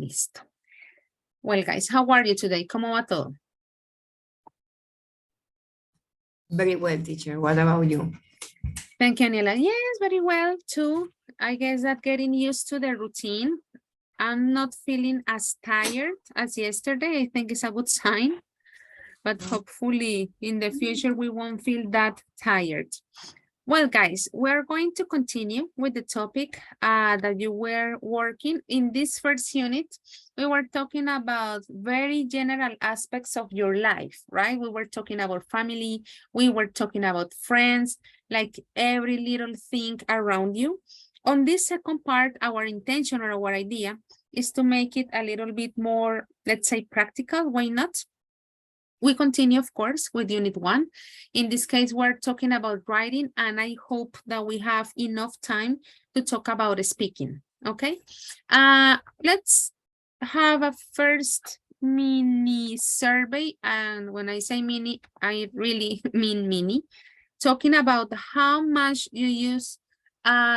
Listo. Well, guys, how are you today? ¿Cómo va todo? Very well, teacher. What about you? Thank you, Aniela. Yes, very well, too. I guess that getting used to the routine. I'm not feeling as tired as yesterday. I think it's a good sign. But hopefully in the future, we won't feel that tired. Well, guys, we're going to continue with the topic that you were working. In this first unit, we were talking about very general aspects of your life, right? We were talking about family, we were talking about friends, like every little thing around you. On this second part, our intention or our idea is to make it a little bit more, let's say, practical. Why not? We continue, of course, with unit 1. In this case, we're talking about writing, and I hope that we have enough time to talk about speaking, okay? Let's have a first mini survey, and when I say mini, I really mean mini, talking about how much you use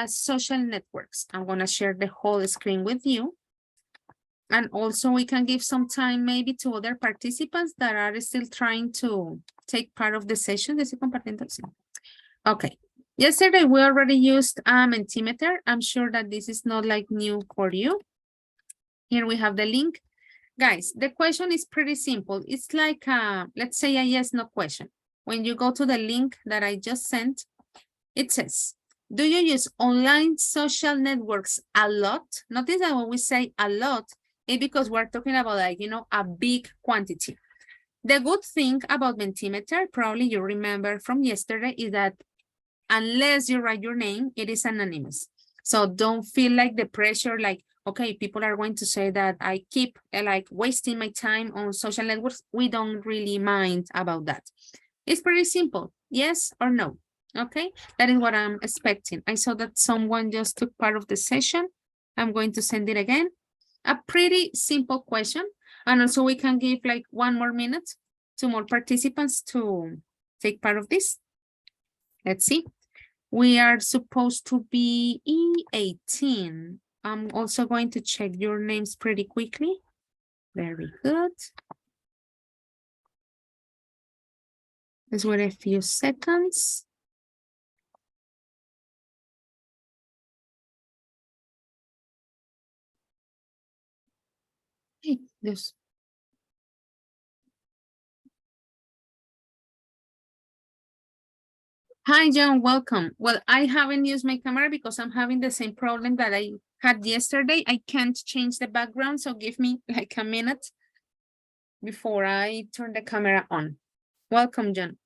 social networks. I'm gonna share the whole screen with you. And also we can give some time maybe to other participants that are still trying to take part of the session. Okay. Yesterday we already used a Mentimeter. I'm sure that this is not like new for you. Here we have the link. Guys, the question is pretty simple. It's like, let's say a yes, no question. When you go to the link that I just sent, it says, do you use online social networks a lot? Notice that when we say a lot, it's because we're talking about like, you know, a big quantity. The good thing about Mentimeter, probably you remember from yesterday, is that unless you write your name, it is anonymous. So don't feel like the pressure, like, okay, people are going to say that I keep like wasting my time on social networks. We don't really mind about that. It's pretty simple, yes or no. Okay, that is what I'm expecting. I saw that someone just took part of the session. I'm going to send it again. A pretty simple question. And also we can give like 1 more minute to more participants to take part of this. Let's see. We are supposed to be E18. I'm also going to check your names pretty quickly. Very good. Let's wait a few seconds. Hey, Dios. Hi, John, welcome. Well, I haven't used my camera because I'm having the same problem that I had yesterday. I can't change the background, so give me like a minute before I turn the camera on. Welcome, John.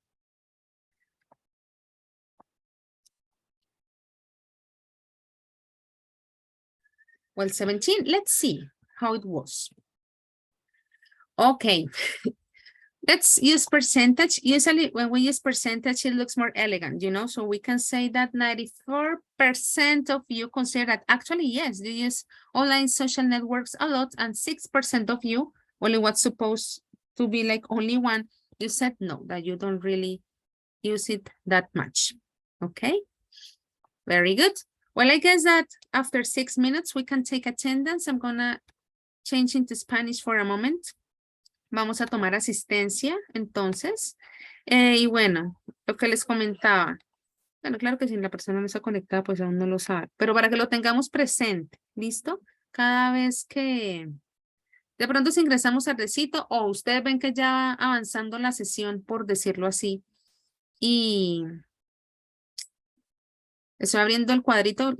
Well, 17, let's see how it was. Okay. Let's use percentage. Usually when we use percentage, it looks more elegant, you know, so we can say that 94% of you consider that actually, yes, you use online social networks a lot, and 6% of you, only what's supposed to be like only 1, you said no, that you don't really use it that much. Okay, very good. Well, I guess that after 6 minutes, we can take attendance. I'm gonna change into Spanish for a moment. Vamos a tomar asistencia, entonces. Y bueno, lo que les comentaba. Bueno, claro que si la persona no está conectada, pues aún no lo sabe. Pero para que lo tengamos presente, ¿listo? Cada vez que de pronto si ingresamos al recito o ustedes ven que ya va avanzando la sesión, por decirlo así, y estoy abriendo el cuadrito,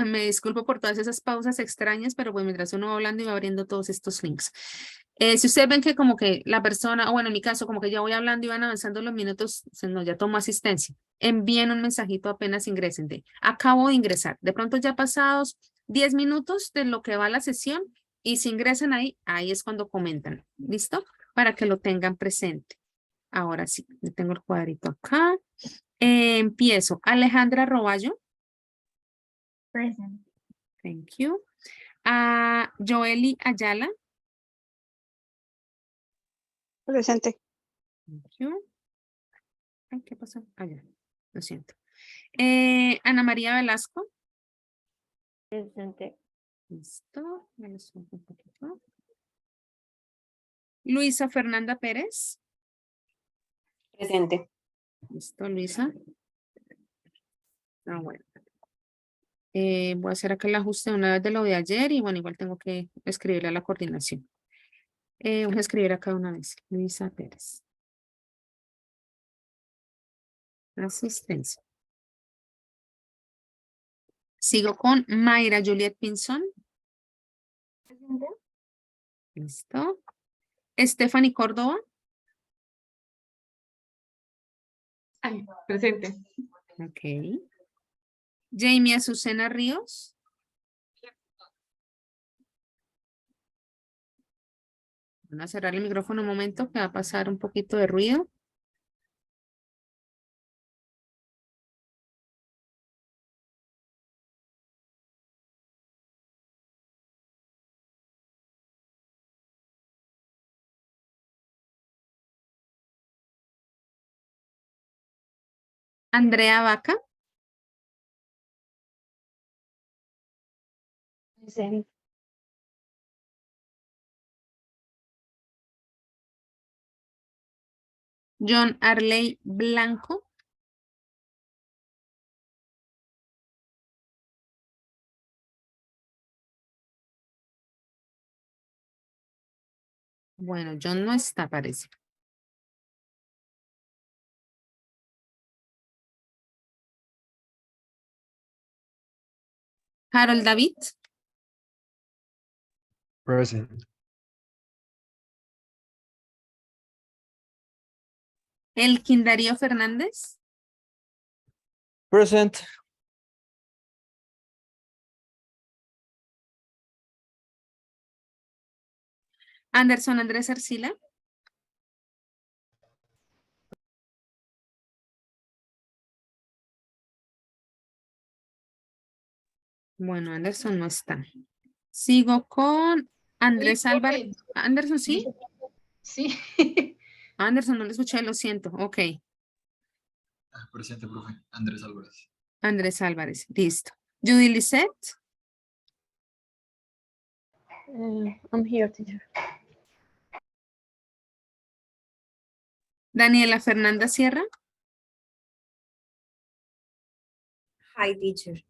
me disculpo por todas esas pausas extrañas, pero pues mientras uno va hablando y va abriendo todos estos links. Si ustedes ven que como que la persona, o bueno, en mi caso, como que ya voy hablando y van avanzando los minutos, no, ya tomo asistencia. Envíen un mensajito apenas ingresen de, acabo de ingresar. De pronto ya pasados 10 minutos de lo que va la sesión, y si ingresan ahí, ahí es cuando comentan. ¿Listo? Para que lo tengan presente. Ahora sí, yo tengo el cuadrito acá. Empiezo. Alejandra Roballo. Present. Thank you. Joely Ayala. Presente. Thank you. Ay, ¿qué pasó? Ya, lo siento. Ana María Velasco. Presente. Listo. Ya le subo un poquito. Luisa Fernanda Pérez. Presente. Listo, Luisa. Ah, bueno. Voy a hacer acá el ajuste una vez de lo de ayer y bueno, igual tengo que escribirle a la coordinación. Voy a escribir acá una vez. Luisa Pérez. Asistencia. Sigo con Mayra Juliet Pinzón. Presente. Listo. Stephanie Córdoba. Ay, presente. Ok. Jamie Azucena Ríos. Voy a cerrar el micrófono un momento que va a pasar un poquito de ruido. Andrea Vaca. Presente. John Arley Blanco. Bueno, John no está, parece. Harold David. Present. Elkin Darío Fernández. Present. Anderson Andrés Arcila. Bueno, Anderson no está. Sigo con Andrés Álvarez. Anderson, ¿sí? Sí. Anderson, no lo escuché, lo siento. Ok. Presente, profe. Andrés Álvarez. Andrés Álvarez, listo. Judy Lisette. I'm here, teacher. Daniela Fernanda Sierra. Hi, teacher.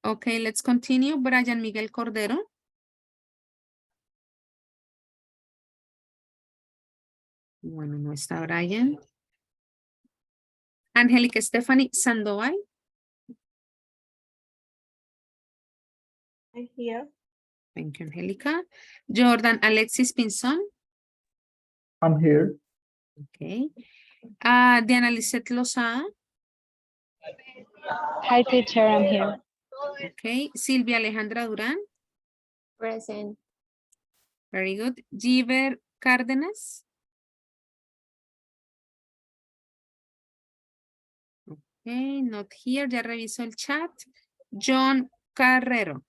Ok, let's continue. Brian Miguel Cordero. Bueno, no está Brian. Angélica Stephanie Sandoval. I'm here. Thank you, Angélica. Jordan Alexis Pinzón. I'm here. Ok. Diana Lisette Lozada. Hi, teacher. I'm here. Ok. Silvia Alejandra Durán. Present. Very good. Giver Cárdenas. Ok, not here. Ya reviso el chat. John Carrero.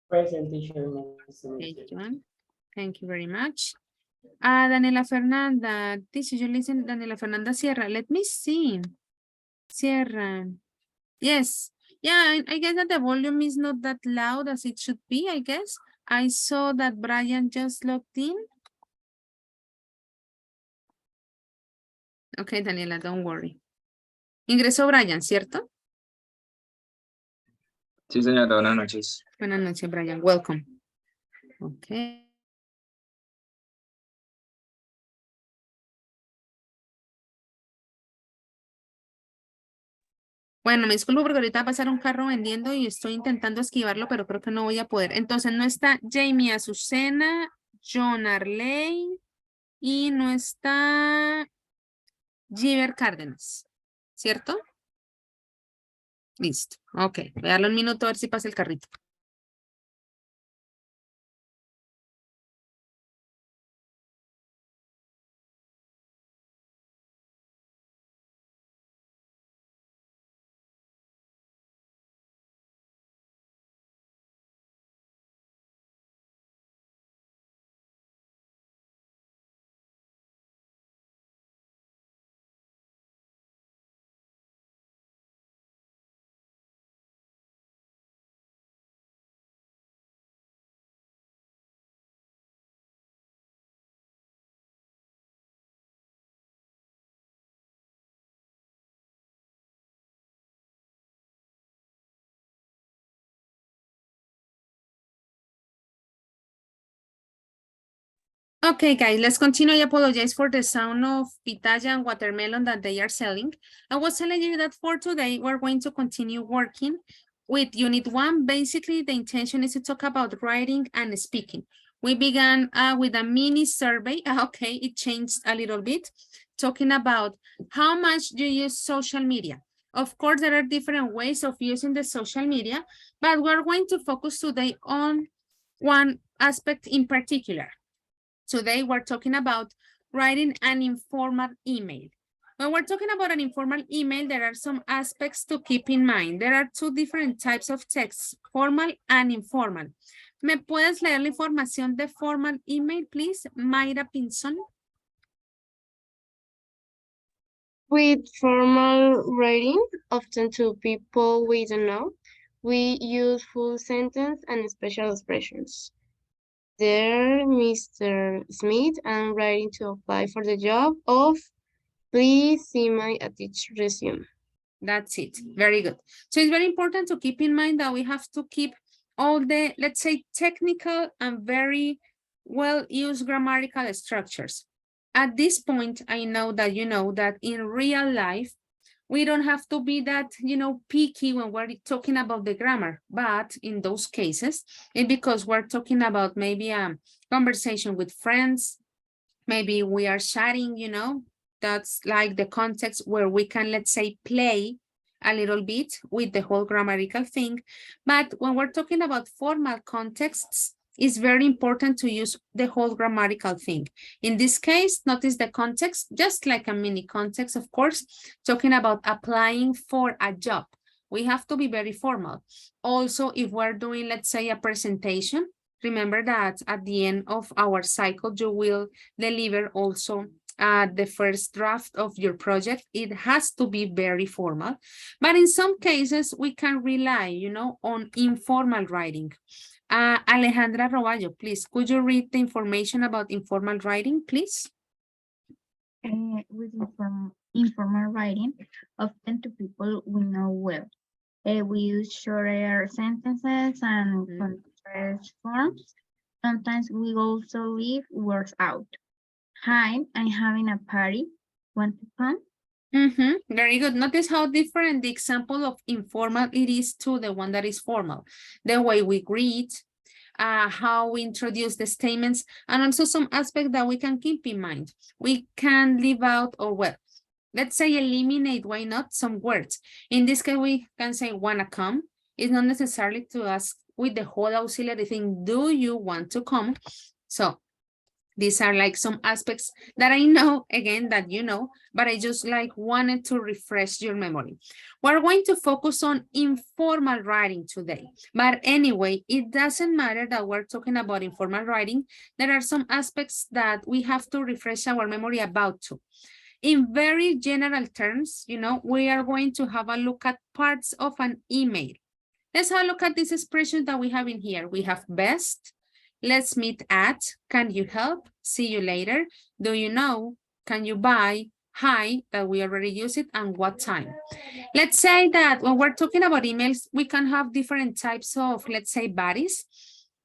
Present, teacher. Okay, John. Thank you very much. Daniela Fernanda. This is you listen, Daniela Fernanda Sierra. Let me see. Sierra. Yes. Yeah, I guess that the volume is not that loud as it should be, I guess. I saw that Brian just logged in. Okay, Daniela, don't worry. Ingresó Brian, ¿cierto? Sí, señora. Buenas noches. Buenas noches, Brian. Welcome. Okay. Bueno, me disculpo porque ahorita va a pasar un carro vendiendo y estoy intentando esquivarlo, pero creo que no voy a poder. Entonces no está Jamie Azucena, John Arley y no está Giver Cárdenas, ¿cierto? Listo. Ok, voy a darle un minuto a ver si pasa el carrito. Okay, guys, let's continue. I apologize for the sound of pitaya and watermelon that they are selling. I was telling you that for today, we're going to continue working with unit 1. Basically, the intention is to talk about writing and speaking. We began with a mini survey. Okay, it changed a little bit, talking about how much do you use social media. Of course, there are different ways of using the social media, but we're going to focus today on one aspect in particular. Today, we're talking about writing an informal email. When we're talking about an informal email, there are some aspects to keep in mind. There are two different types of texts, formal and informal. ¿Me puedes leer la información de formal email, please, Mayra Pinson? With formal writing, often to people we don't know, we use full sentence and special expressions. Dear Mr. Smith, I'm writing to apply for the job of, please see my attached resume. That's it. Very good. So it's very important to keep in mind that we have to keep all the, let's say, technical and very well-used grammatical structures. At this point, I know that you know that in real life, we don't have to be that, picky when we're talking about the grammar. But in those cases, it's because we're talking about maybe a conversation with friends, maybe we are chatting, that's like the context where we can, let's say, play a little bit with the whole grammatical thing. But when we're talking about formal contexts, it's very important to use the whole grammatical thing. In this case, notice the context, just like a mini context, of course, talking about applying for a job. We have to be very formal. Also, if we're doing, let's say, a presentation, remember that at the end of our cycle, you will deliver also the first draft of your project. It has to be very formal, but in some cases we can rely, on informal writing. Alejandra Roballo, please, could you read the information about informal writing, please? With informal writing, often to people we know well. We use shorter sentences and contrast forms. Sometimes we also leave words out. Hi, I'm having a party. Want to come? Very good. Notice how different the example of informal it is to the one that is formal. The way we greet, how we introduce the statements, and also some aspect that we can keep in mind. We can leave out, or well, let's say eliminate, why not, some words. In this case, we can say wanna come. It's not necessarily to ask with the whole auxiliary thing, do you want to come? So these are like some aspects that I know, again, that you know, but I just like wanted to refresh your memory. We're going to focus on informal writing today. But anyway, it doesn't matter that we're talking about informal writing. There are some aspects that we have to refresh our memory about too. In very general terms, we are going to have a look at parts of an email. Let's have a look at this expression that we have in here. We have best, let's meet at, can you help, see you later, do you know, can you buy, hi, that we already use it, and what time. Let's say that when we're talking about emails, we can have different types of, let's say, bodies.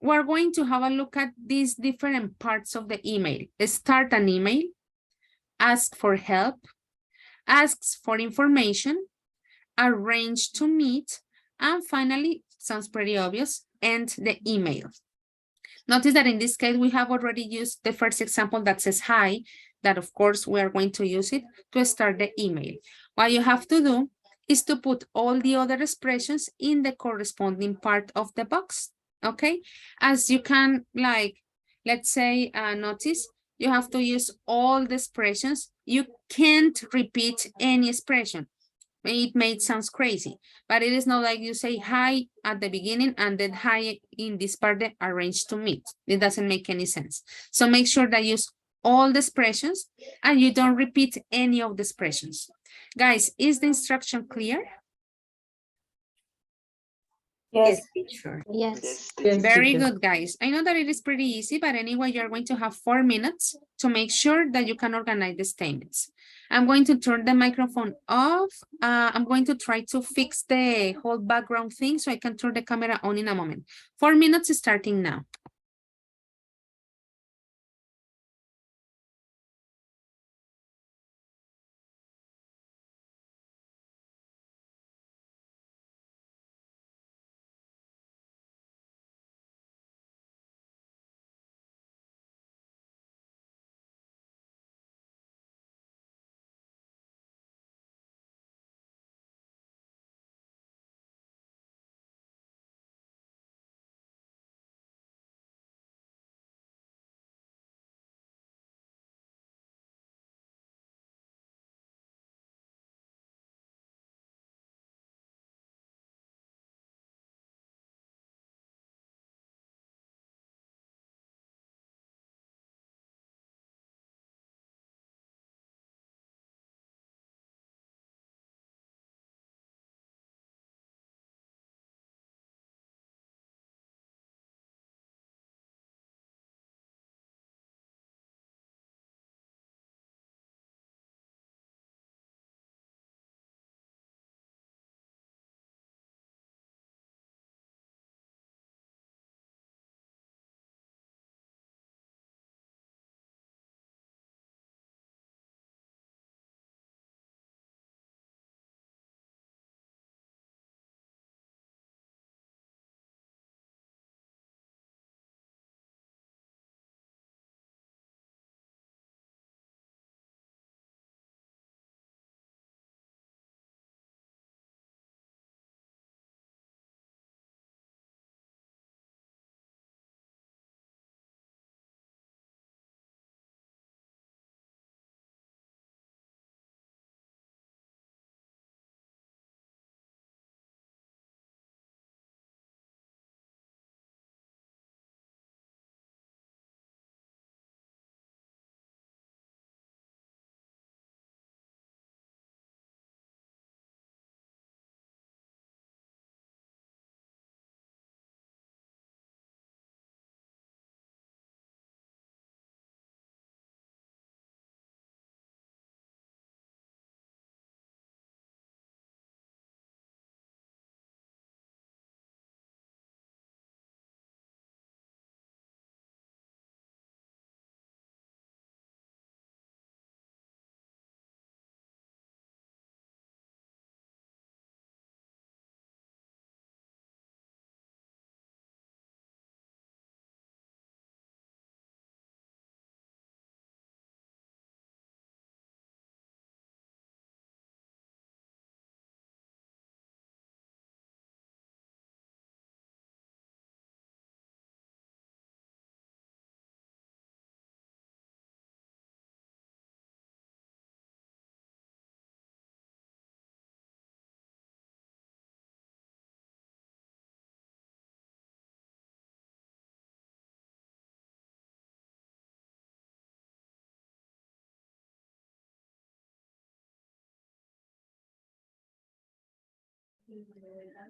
We're going to have a look at these different parts of the email. Start an email, ask for help, asks for information, arrange to meet, and finally, sounds pretty obvious, end the email. Notice that in this case, we have already used the first example that says hi, that of course we are going to use it to start the email. What you have to do is to put all the other expressions in the corresponding part of the box, okay? As you can, like, let's say, notice, you have to use all the expressions. You can't repeat any expression. It may sound crazy, but it is not like you say hi at the beginning and then hi in this part that arranged to meet. It doesn't make any sense. So make sure that you use all the expressions and you don't repeat any of the expressions. Guys, is the instruction clear? Yes, teacher. Yes. Very good, guys. I know that it is pretty easy, but anyway, you're going to have 4 minutes to make sure that you can organize the statements. I'm going to turn the microphone off. I'm going to try to fix the whole background thing so I can turn the camera on in a moment. 4 minutes starting now.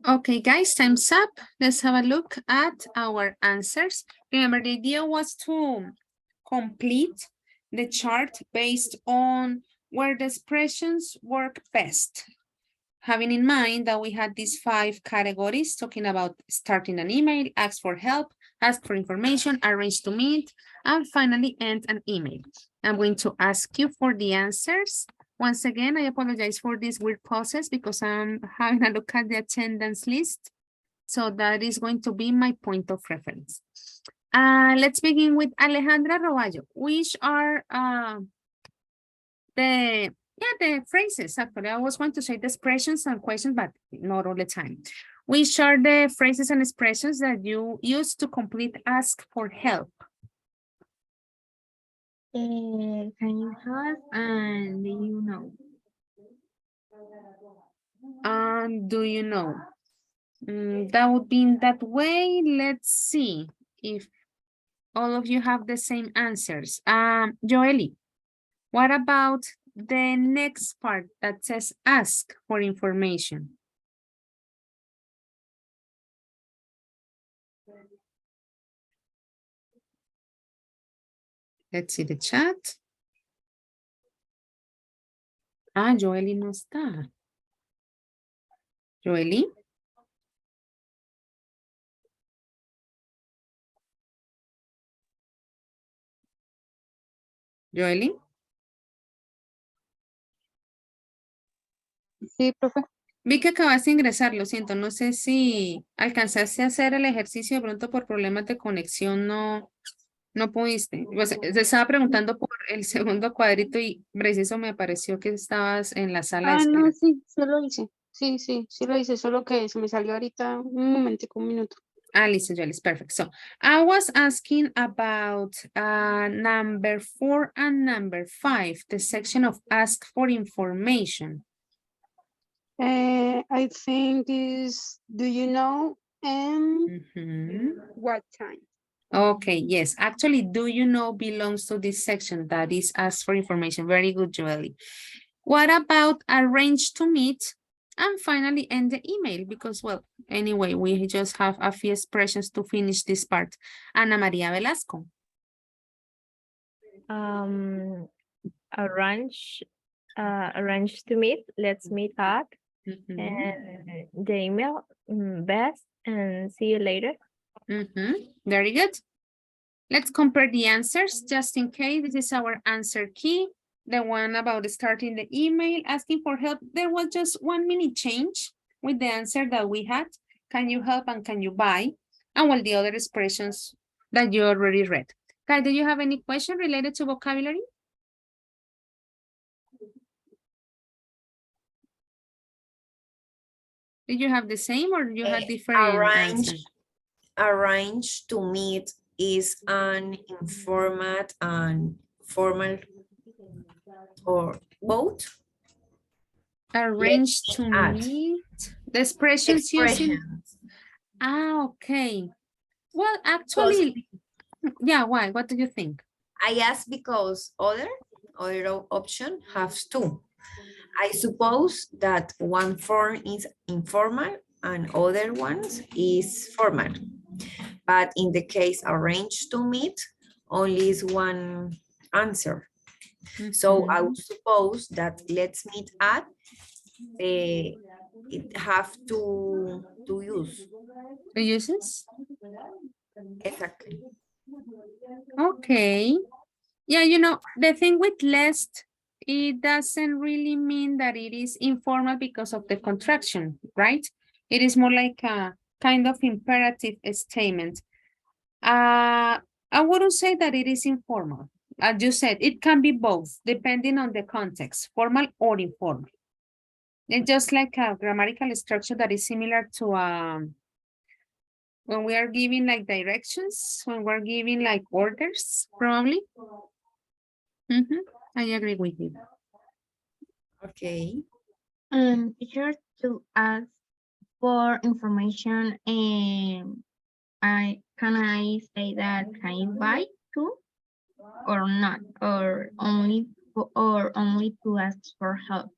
Okay, guys, time's up. Let's have a look at our answers. Remember, the idea was to complete the chart based on where the expressions work best. Having in mind that we had these 5 categories talking about starting an email, ask for help, ask for information, arrange to meet, and finally end an email. I'm going to ask you for the answers. Once again, I apologize for this weird process because I'm having a look at the attendance list. So that is going to be my point of reference. Let's begin with Alejandra Roballo. Which are the phrases? Actually, I was going to say the expressions and questions, but not all the time. Which are the phrases and expressions that you use to complete ask for help? Can you help and do you know? Do you know? That would be in that way. Let's see if all of you have the same answers. Joely, what about the next part that says ask for information? Let's see the chat. Joely no está. Joely? Joely? Sí, profe. Vi que acabas de ingresar, lo siento, no sé si alcanzaste a hacer el ejercicio de pronto por problemas de conexión, no pudiste. Pues, te estaba preguntando por el segundo cuadrito y preciso me pareció que estabas en la sala de espera. No, sí, sí lo hice. Sí lo hice, solo que se me salió ahorita un momentico, un minuto. Listo, Jolis, perfect. So I was asking about number 4 and number 5, the section of ask for information. I think is, do you know, what time? Okay, yes. Actually, do you know belongs to this section that is ask for information. Very good, Joely. What about arrange to meet? And finally, end the email because, well, anyway, we just have a few expressions to finish this part. Ana Maria Velasco. Arrange to meet. Let's meet at. And the email, best, and see you later. Very good. Let's compare the answers just in case. This is our answer key. The one about starting the email, asking for help. There was just 1 minute change with the answer that we had. Can you help and can you buy? And well, the other expressions that you already read. Kai, do you have any question related to vocabulary? Did you have the same or you had different answers? Arrange to meet is an informal and formal or both. Arrange to add. meet. The expressions using. Okay. Well, actually, yeah, why? What do you think? I ask because other option has two. I suppose that one form is informal and other ones is formal. But in the case arrange to meet, only is one answer. So I would suppose that let's meet at, it have to use. Two uses? Exactly. Okay. Yeah, you know, the thing with lest, it doesn't really mean that it is informal because of the contraction, right? It is more like a kind of imperative statement. I wouldn't say that it is informal. As you said, it can be both, depending on the context, formal or informal. It's just like a grammatical structure that is similar to when we are giving like directions, when we're giving like orders, probably. I agree with you. Okay. Teacher, to ask for information, and can I say that can you buy too, or not, or only to ask for help?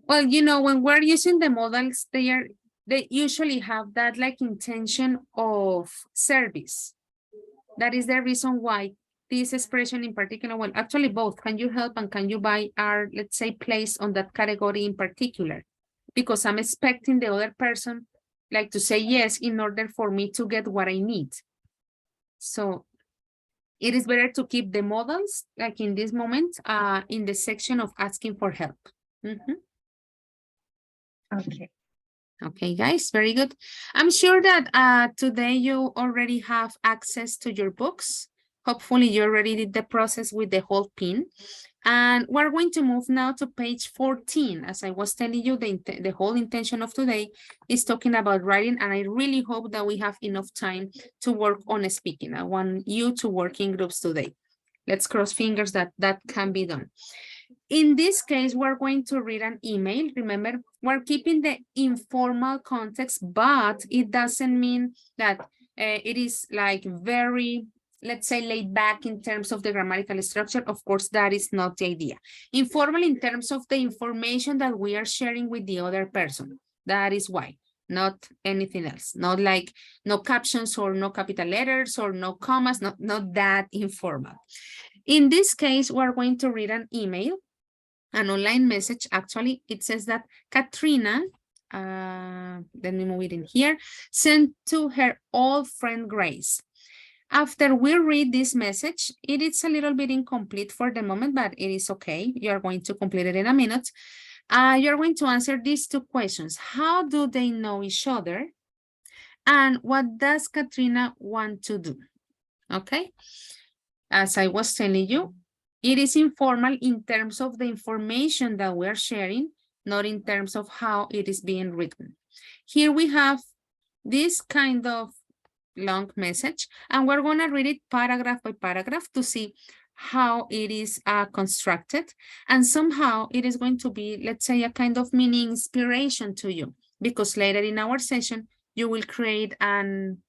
Well, you know, when we're using the modals, they are they usually have that like intention of service. That is the reason why this expression in particular, well, actually both, can you help and can you buy are, let's say, placed on that category in particular, because I'm expecting the other person like to say yes in order for me to get what I need. So it is better to keep the modals, like in this moment, in the section of asking for help. Okay. Okay, guys, very good. I'm sure that today you already have access to your books. Hopefully you already did the process with the whole pin. And we're going to move now to page 14. As I was telling you, the whole intention of today is talking about writing, and I really hope that we have enough time to work on speaking. I want you to work in groups today. Let's cross fingers that that can be done. In this case, we're going to read an email. Remember, we're keeping the informal context, but it doesn't mean that it is like very, let's say, laid back in terms of the grammatical structure. Of course, that is not the idea. Informal in terms of the information that we are sharing with the other person. That is why, not anything else. Not like no captions or no capital letters or no commas, not that informal. In this case, we're going to read an email, an online message. Actually, it says that Katrina, let me move it in here, sent to her old friend Grace. After we read this message, it is a little bit incomplete for the moment, but it is okay. You are going to complete it in a minute. You're going to answer these two questions. How do they know each other? And what does Katrina want to do? Okay. As I was telling you, it is informal in terms of the information that we're sharing, not in terms of how it is being written. Here we have this kind of long message, and we're going to read it paragraph by paragraph to see how it is constructed. And somehow it is going to be, let's say, a kind of mini inspiration to you, because later in our session, you will create an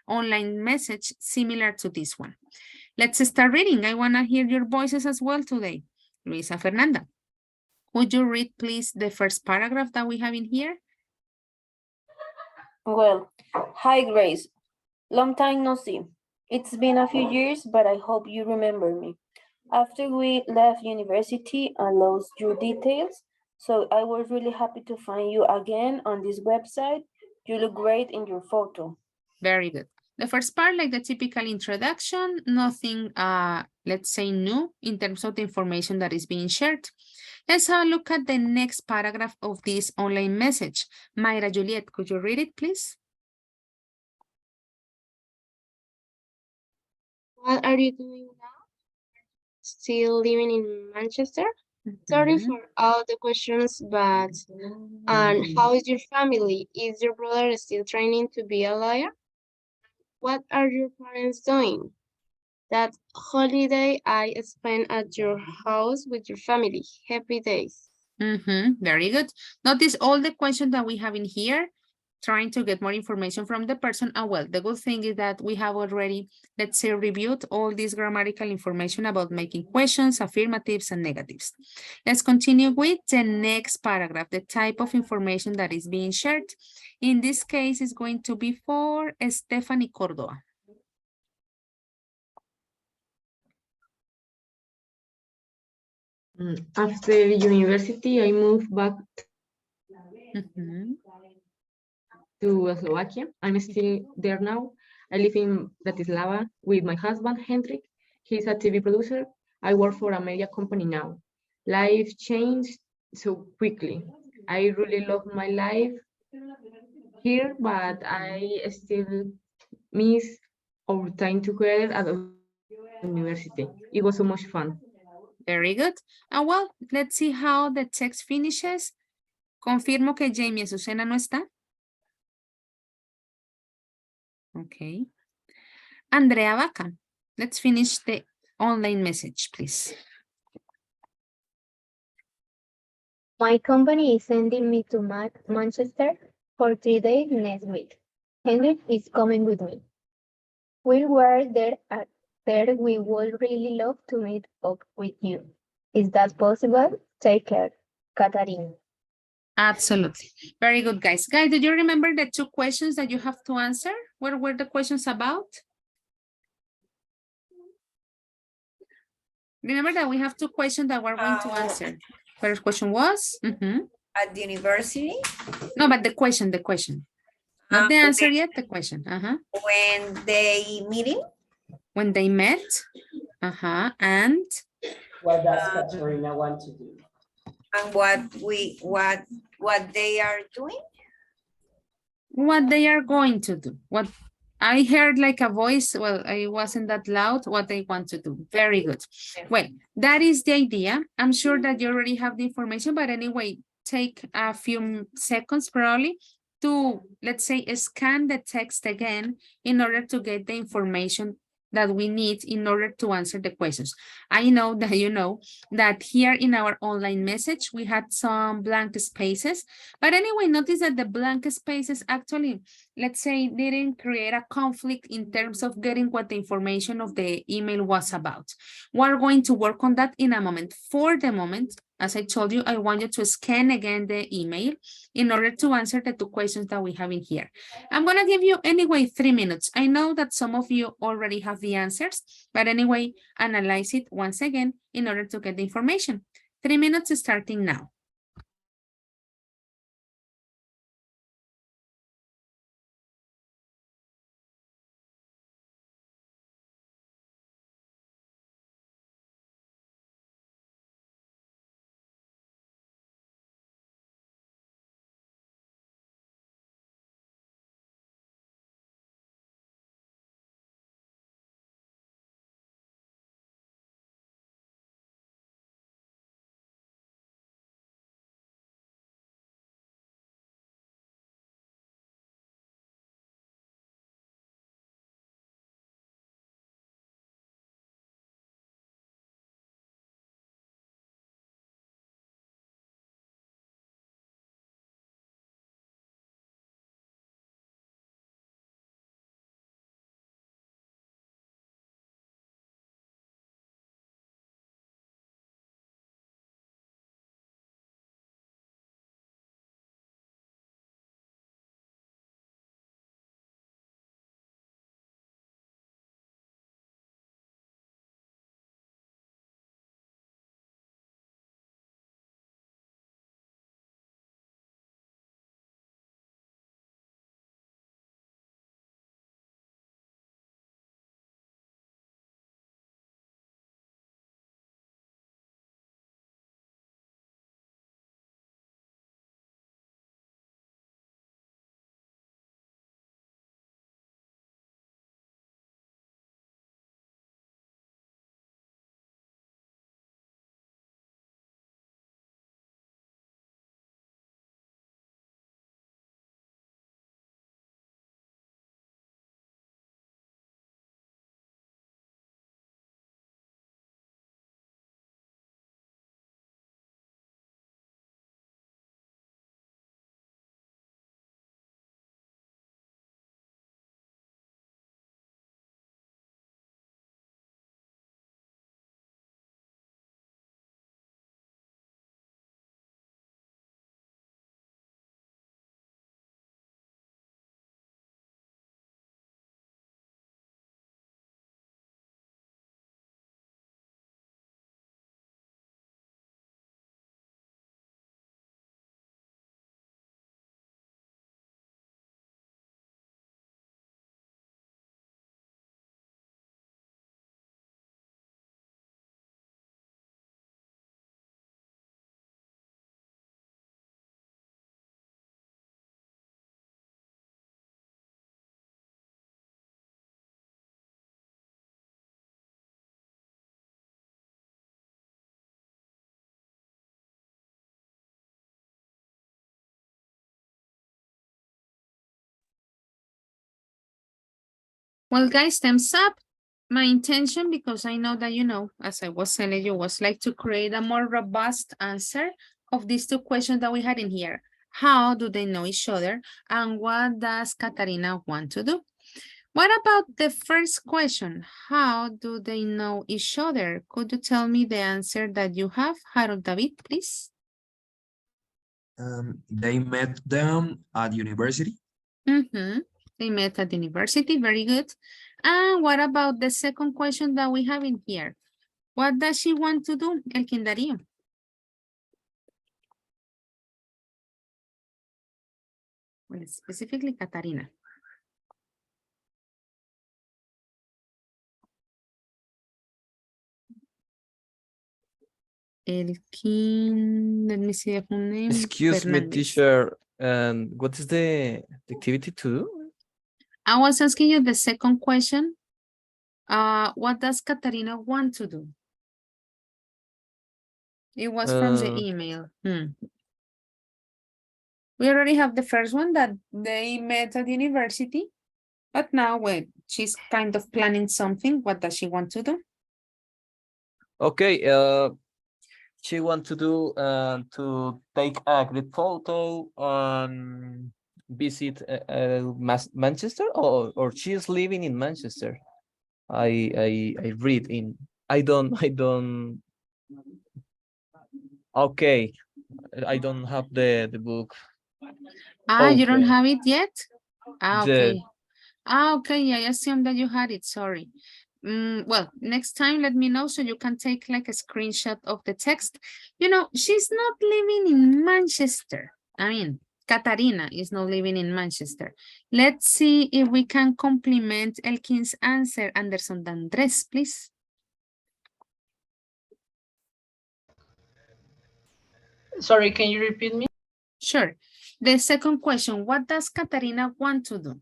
online message similar to this one. Let's start reading. I want to hear your voices as well today. Luisa Fernanda, would you read, please, the first paragraph that we have in here? Well, hi Grace. Long time no see. It's been a few years, but I hope you remember me. After we left university, I lost your details, so I was really happy to find you again on this website. You look great in your photo. Very good. The first part, like the typical introduction, nothing, let's say, new in terms of the information that is being shared. Let's have a look at the next paragraph of this online message. Mayra Juliet, could you read it, please? What are you doing now? Still living in Manchester? Sorry for all the questions, but and how is your family? Is your brother still training to be a lawyer? What are your parents doing? That holiday I spent at your house with your family. Happy days. Very good. Notice all the questions that we have in here, trying to get more information from the person. And well, the good thing is that we have already, let's say, reviewed all this grammatical information about making questions, affirmatives, and negatives. Let's continue with the next paragraph, the type of information that is being shared. In this case, is going to be for Stephanie Cordova. After university, I moved back to Slovakia. I'm still there now. I live in Bratislava with my husband, Hendrik. He's a TV producer. I work for a media company now. Life changed so quickly. I really love my life here, but I still miss our time together at university. It was so much fun. Very good. And well, let's see how the text finishes. Confirmo que Jamie Azucena no está. Okay. Andrea Vaca, let's finish the online message, please. My company is sending me to Manchester for 3 days next week. Henrik is coming with me. We were there. We would really love to meet up with you. Is that possible? Take care, Katarina. Absolutely. Very good, guys. Guys, do you remember the two questions that you have to answer? What were the questions about? Remember that we have two questions that we're going to answer. First question was? At the university, No, but the question. Not the answer when, yet, the question. when they meeting, When they met. And? What does Katerina want to do? and what they are doing. What they are going to do. What I heard like a voice, well, I wasn't that loud, what they want to do. Very good. Well, that is the idea. I'm sure that you already have the information, but anyway, take a few seconds probably to, let's say, scan the text again in order to get the information that we need in order to answer the questions. I know that you know that here in our online message, we had some blank spaces, but anyway, notice that the blank spaces actually, let's say, didn't create a conflict in terms of getting what the information of the email was about. We're going to work on that in a moment. For the moment, as I told you, I want you to scan again the email in order to answer the two questions that we have in here. I'm going to give you anyway 3 minutes. I know that some of you already have the answers, but anyway, analyze it once again in order to get the information. 3 minutes starting now. Well, guys, thumbs up. My intention, because I know that, you know, as I was telling you, was like to create a more robust answer of these two questions that we had in here. How do they know each other? And what does Katarina want to do? What about the first question? How do they know each other? Could you tell me the answer that you have, Harold David, please? They met them at university. They met at university. Very good. And what about the second question that we have in here? What does she want to do? El Darío. Well, specifically Catarina. Elkin, let me see the full name. Excuse me, Fernandez. teacher. And what is the activity to do? I was asking you the second question. What does Catarina want to do? It was from the email. We already have the first one that they met at university, but now when she's kind of planning something, what does she want to do? Okay, she want to do to take a great photo and visit Manchester, or she is living in Manchester. I read in. I don't. Okay, I don't have the book. You don't open. have it yet? The- Okay. Okay, I assume that you had it, sorry. Well, next time let me know so you can take like a screenshot of the text. You know, she's not living in Manchester. I mean, Katarina is not living in Manchester. Let's see if we can complement Elkin's answer. Anderson Dandres, please. Sorry, can you repeat me? Sure. The second question, what does Katarina want to do?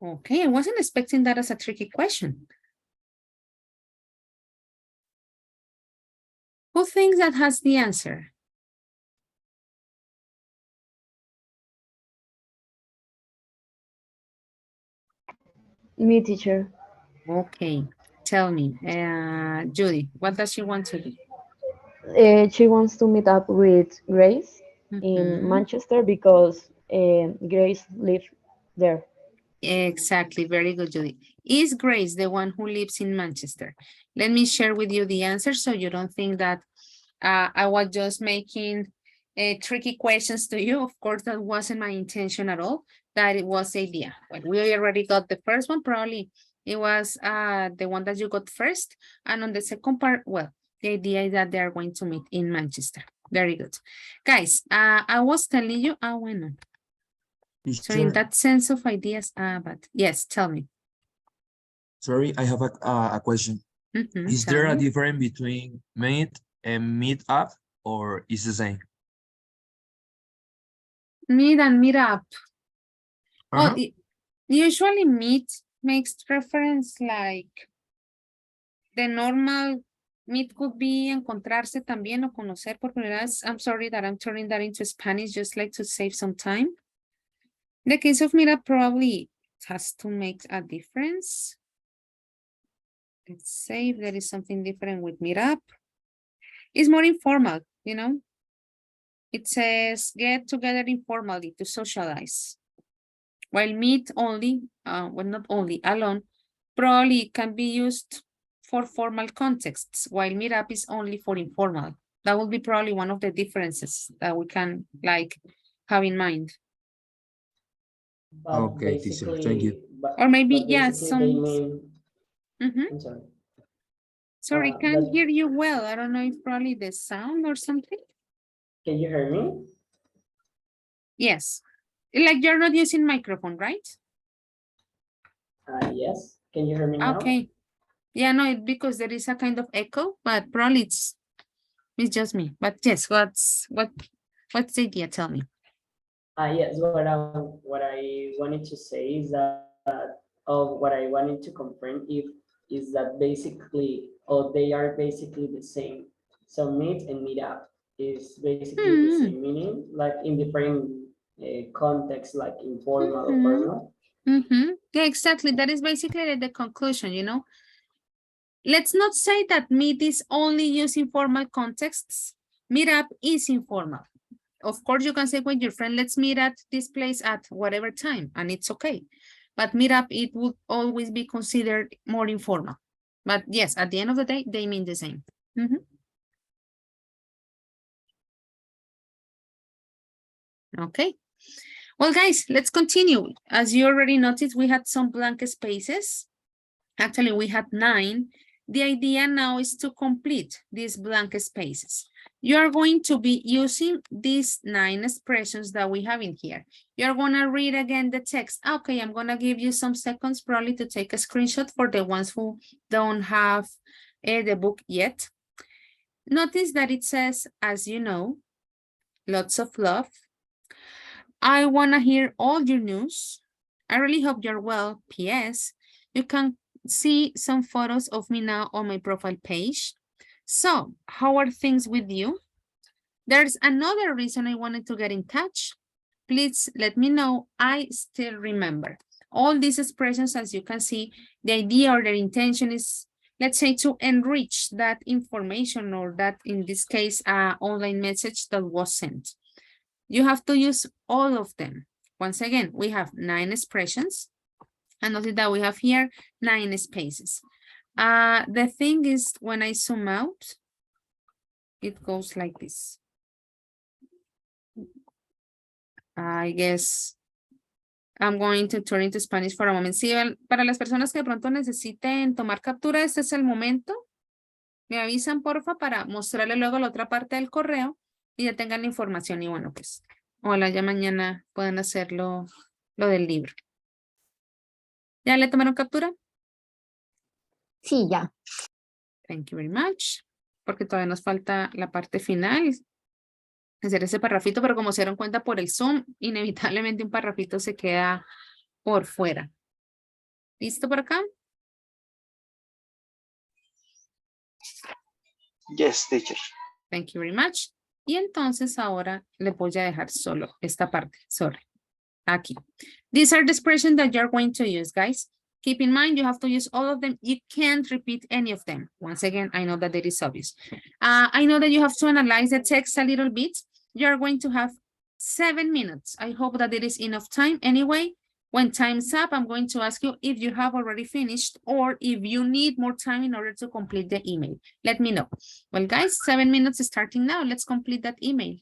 Okay, I wasn't expecting that as a tricky question. Who thinks that has the answer? Me, teacher. Okay, tell me, Judy, what does she want to do? She wants to meet up with Grace in Mhm. Manchester because Grace lives there. Exactly, very good, Judy. Is Grace the one who lives in Manchester? Let me share with you the answer so you don't think that I was just making tricky questions to you. Of course, that wasn't my intention at all. That it was the idea. But we already got the first one, probably it was the one that you got first. And on the second part, well, the idea is that they are going to meet in Manchester. Very good. Guys, I was telling you, bueno. So in that sense of ideas, but yes, tell me. Sorry, I have a question. Is Tell there a me. difference between meet and meet up, or is the same? Meet and meet up. Well, Uh-huh. usually meet makes reference like the normal meet could be encontrarse también o conocer por primera vez. I'm sorry that I'm turning that into Spanish, just like to save some time. In the case of meet up, probably it has to make a difference. Let's say if there is something different with meet up. It's more informal, you know. It says get together informally to socialize. While meet only, well, not only, alone, probably can be used for formal contexts, while meetup is only for informal. That will be probably one of the differences that we can like have in mind. But Okay, teacher, thank you. Or maybe, but yeah, basically they mean, I'm sorry. Sorry, Uh, can't that- hear you well. I don't know if probably the sound or something. Can you hear me? Yes. Like you're not using microphone, right? Yes. Can you hear me now? Okay. Yeah, no, because there is a kind of echo, but probably it's just me. But yes, what's the idea? Tell me. Yes, what I wanted to say is that, what I wanted to confirm is that basically, they are basically the same. So meet and meet up is basically the same meaning, like in different contexts, like informal or formal. Yeah, exactly. That is basically the conclusion, you know. Let's not say that meet is only used in formal contexts. Meetup is informal. Of course, you can say with your friend, let's meet at this place at whatever time, and it's okay. but meetup, it would always be considered more informal. But yes, at the end of the day, they mean the same. Mhm. Okay. Well, guys, let's continue. As you already noticed, we had some blank spaces. Actually, we had 9. The idea now is to complete these blank spaces. You are going to be using these 9 expressions that we have in here. You're going to read again the text. Okay, I'm going to give you some seconds probably to take a screenshot for the ones who don't have the book yet. Notice that it says, as you know, lots of love. I want to hear all your news. I really hope you're well. P.S. You can see some photos of me now on my profile page. So, how are things with you? There's another reason I wanted to get in touch. Please let me know. I still remember. All these expressions, as you can see, the idea or their intention is, let's say, to enrich that information, or that, in this case, online message that was sent. You have to use all of them. Once again, we have 9 expressions. And notice that we have here 9 spaces. The thing is, when I zoom out, it goes like this. I guess I'm going to turn into Spanish for a moment. Sí, para las personas que de pronto necesiten tomar captura, este es el momento. Me avisan, porfa, para mostrarle luego la otra parte del correo y ya tengan la información. Y bueno, pues, ojalá ya mañana puedan hacerlo lo del libro. ¿Ya le tomaron captura? Sí, ya. Thank you very much. Porque todavía nos falta la parte final. Hacer ese parrafito, pero como se dieron cuenta por el Zoom, inevitablemente un parrafito se queda por fuera. ¿Listo por acá? Yes, teacher. Thank you very much. Y entonces ahora le voy a dejar solo esta parte. Sorry. Aquí. These are the expressions that you're going to use, guys. Keep in mind, you have to use all of them. You can't repeat any of them. Once again, I know that it is obvious. I know that you have to analyze the text a little bit. You're going to have 7 minutes. I hope that it is enough time. Anyway, when time's up, I'm going to ask you if you have already finished or if you need more time in order to complete the email. Let me know. Well, guys, 7 minutes is starting now. Let's complete that email.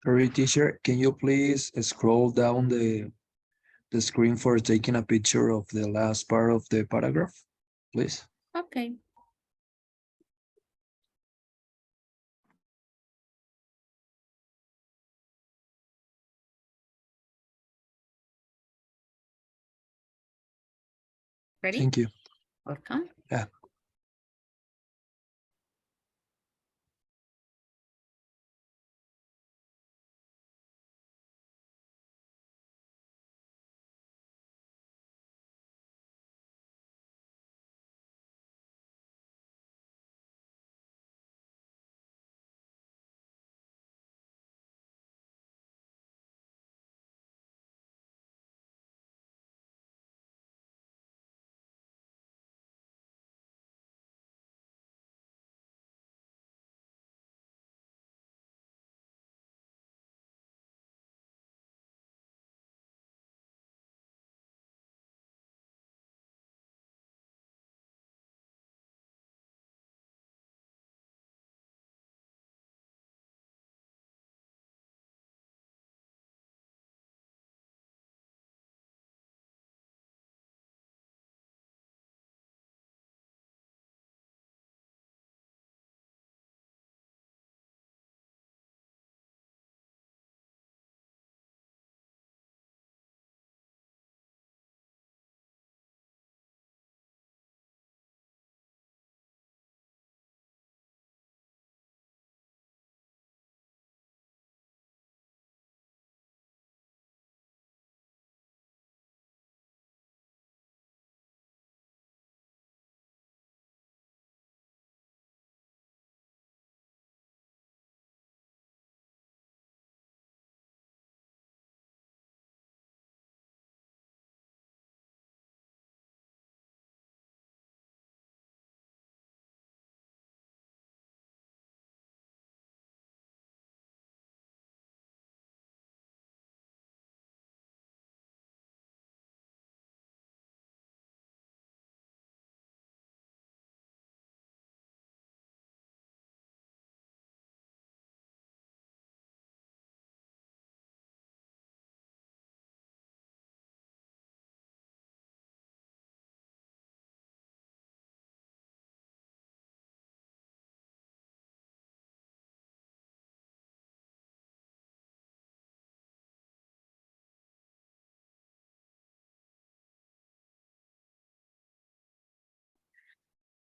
Sorry, teacher, can you please scroll down the screen for taking a picture of the last part of the paragraph, please? Okay. Ready? Thank you. Welcome. Yeah.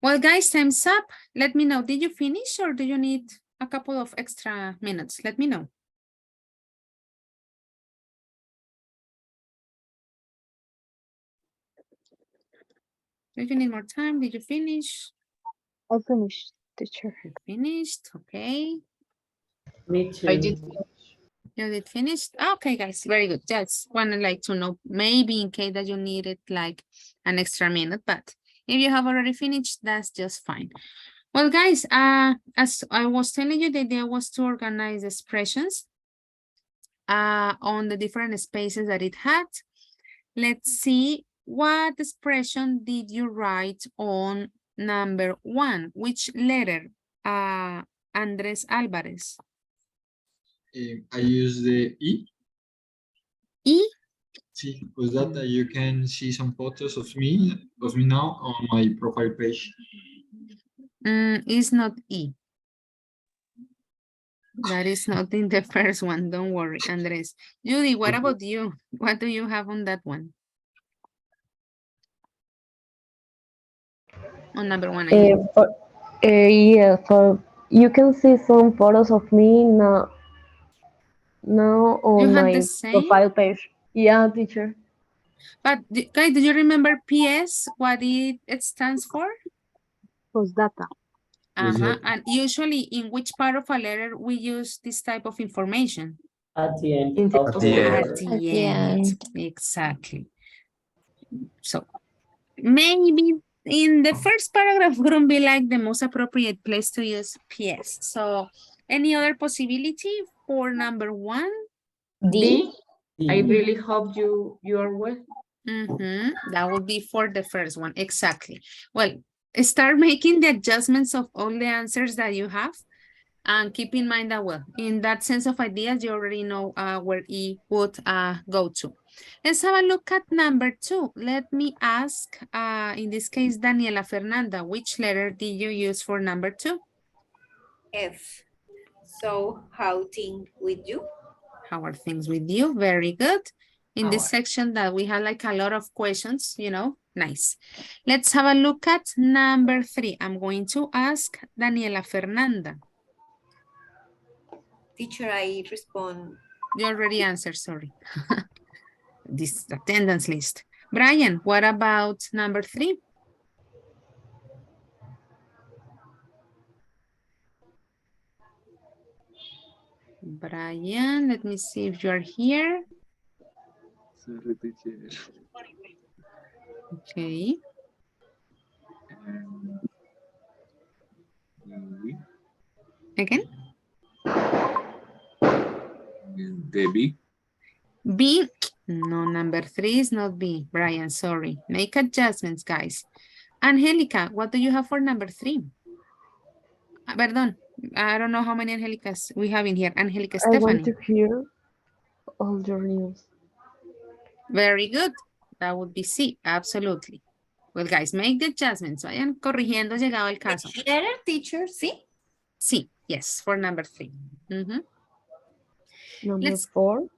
Well, guys, time's up. Let me know. Did you finish or do you need a couple of extra minutes? Let me know. Do you need more time? Did you finish? I finished, teacher. You finished. Okay. Me I did. too. You did finish? Okay, guys, very good. Just want to like to know, maybe in case that you needed like an extra minute, but if you have already finished, that's just fine. Well, guys, as I was telling you, the idea was to organize expressions on the different spaces that it had. Let's see, what expression did you write on number 1? Which letter, Andres Alvarez? I use the E. E? See, because that you can see some photos of me now on my profile page. It's not E. That is not in the first one. Don't worry, Andres. Judy, what Okay. about you? What do you have on that one? On number 1, I mean. Yeah, for you can see some photos of me now You on had the my same? profile page. Yeah, teacher. But guys, do you remember PS, what it stands for? Postdata. And usually in which part of a letter we use this type of information? At the end In the of At the the end. At letter. the end. Exactly. So maybe in the first paragraph wouldn't be like the most appropriate place to use PS. So any other possibility for number 1? D. I D. really hope you are well. That would be for the first one. Exactly. Well, start making the adjustments of all the answers that you have. And keep in mind that, well, in that sense of ideas, you already know where E would go to. Let's have a look at number 2. Let me ask, in this case, Daniela Fernanda, which letter did you use for number 2? F. So how things with you? How are things with you? Very good. In this Our. section that we have like a lot of questions, you know, nice. Let's have a look at number 3. I'm going to ask Daniela Fernanda. Teacher, I respond. You already answered, sorry. This attendance list. Brian, what about number 3? Brian, let me see if you're here. Okay. Again? The B. B. No, number 3 is not B. Brian, sorry. Make adjustments, guys. Angelica, what do you have for number 3? Perdón. I don't know how many Angelicas we have in here. Angelica I want Stephanie. to hear all your news. Very good. That would be C. Absolutely. Well, guys, make the adjustments. Vayan corrigiendo llegado el caso. Letter, teacher, sí. C. Yes, for number 3. Number 4.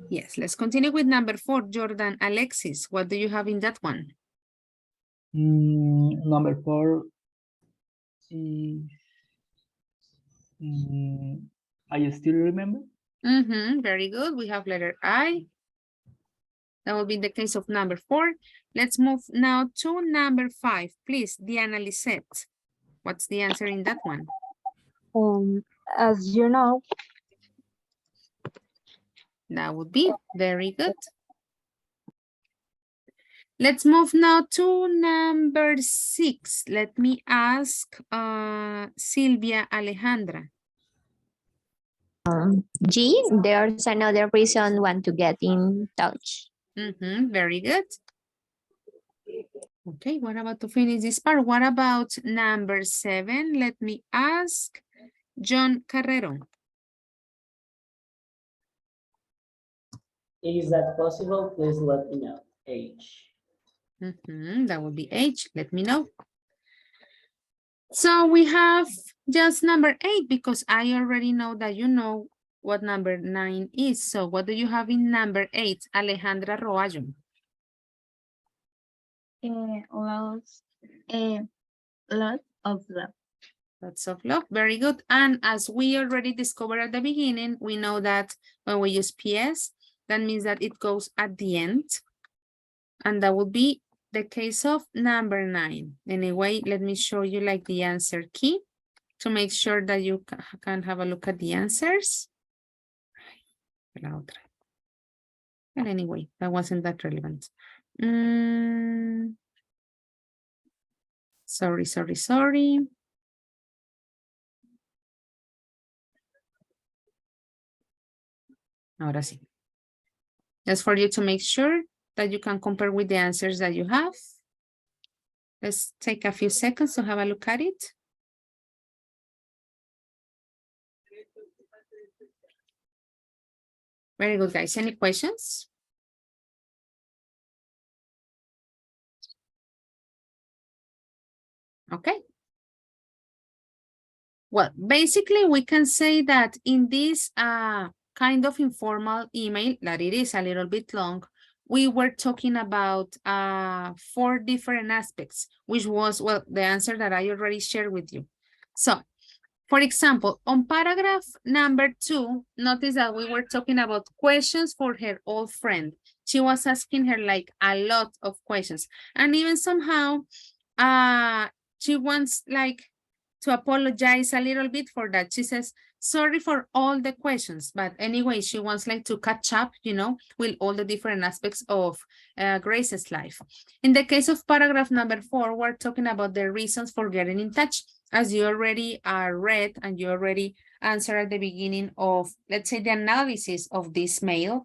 Yes, let's continue with number 4. Jordan Alexis, what do you have in that one? Number 4 is, I still remember. Very good. We have letter I. That will be the case of number 4. Let's move now to number 5. Please, Diana Lisette. What's the answer in that one? As you know, That would be very good. Let's move now to number 6. Let me ask Silvia Alejandra. G, there's another reason want to get in touch. Very good. Okay, what about to finish this part? What about number 7? Let me ask John Carrero. Is that possible? Please let me know. H. That would be H. Let me know. So we have just number 8 because I already know that you know what number 9 is. So what do you have in number 8, Alejandra Roallo? Lot of love. Lots of love. Very good. And as we already discovered at the beginning, we know that when we use PS, that means that it goes at the end. And that would be the case of number 9. Anyway, let me show you like the answer key to make sure that you can have a look at the answers. But anyway, that wasn't that relevant. Sorry. Ahora sí. Just for you to make sure that you can compare with the answers that you have. Let's take a few seconds to have a look at it. Very good, guys. Any questions? Okay. Well, basically, we can say that in this kind of informal email, that it is a little bit long, we were talking about 4 different aspects, which was, well, the answer that I already shared with you. So, for example, on paragraph number 2, notice that we were talking about questions for her old friend. She was asking her like a lot of questions. And even somehow, she wants like to apologize a little bit for that. She says, sorry for all the questions, but anyway, she wants like to catch up, you know, with all the different aspects of Grace's life. In the case of paragraph number 4, we're talking about the reasons for getting in touch. As you already read and you already answered at the beginning of, let's say, the analysis of this mail,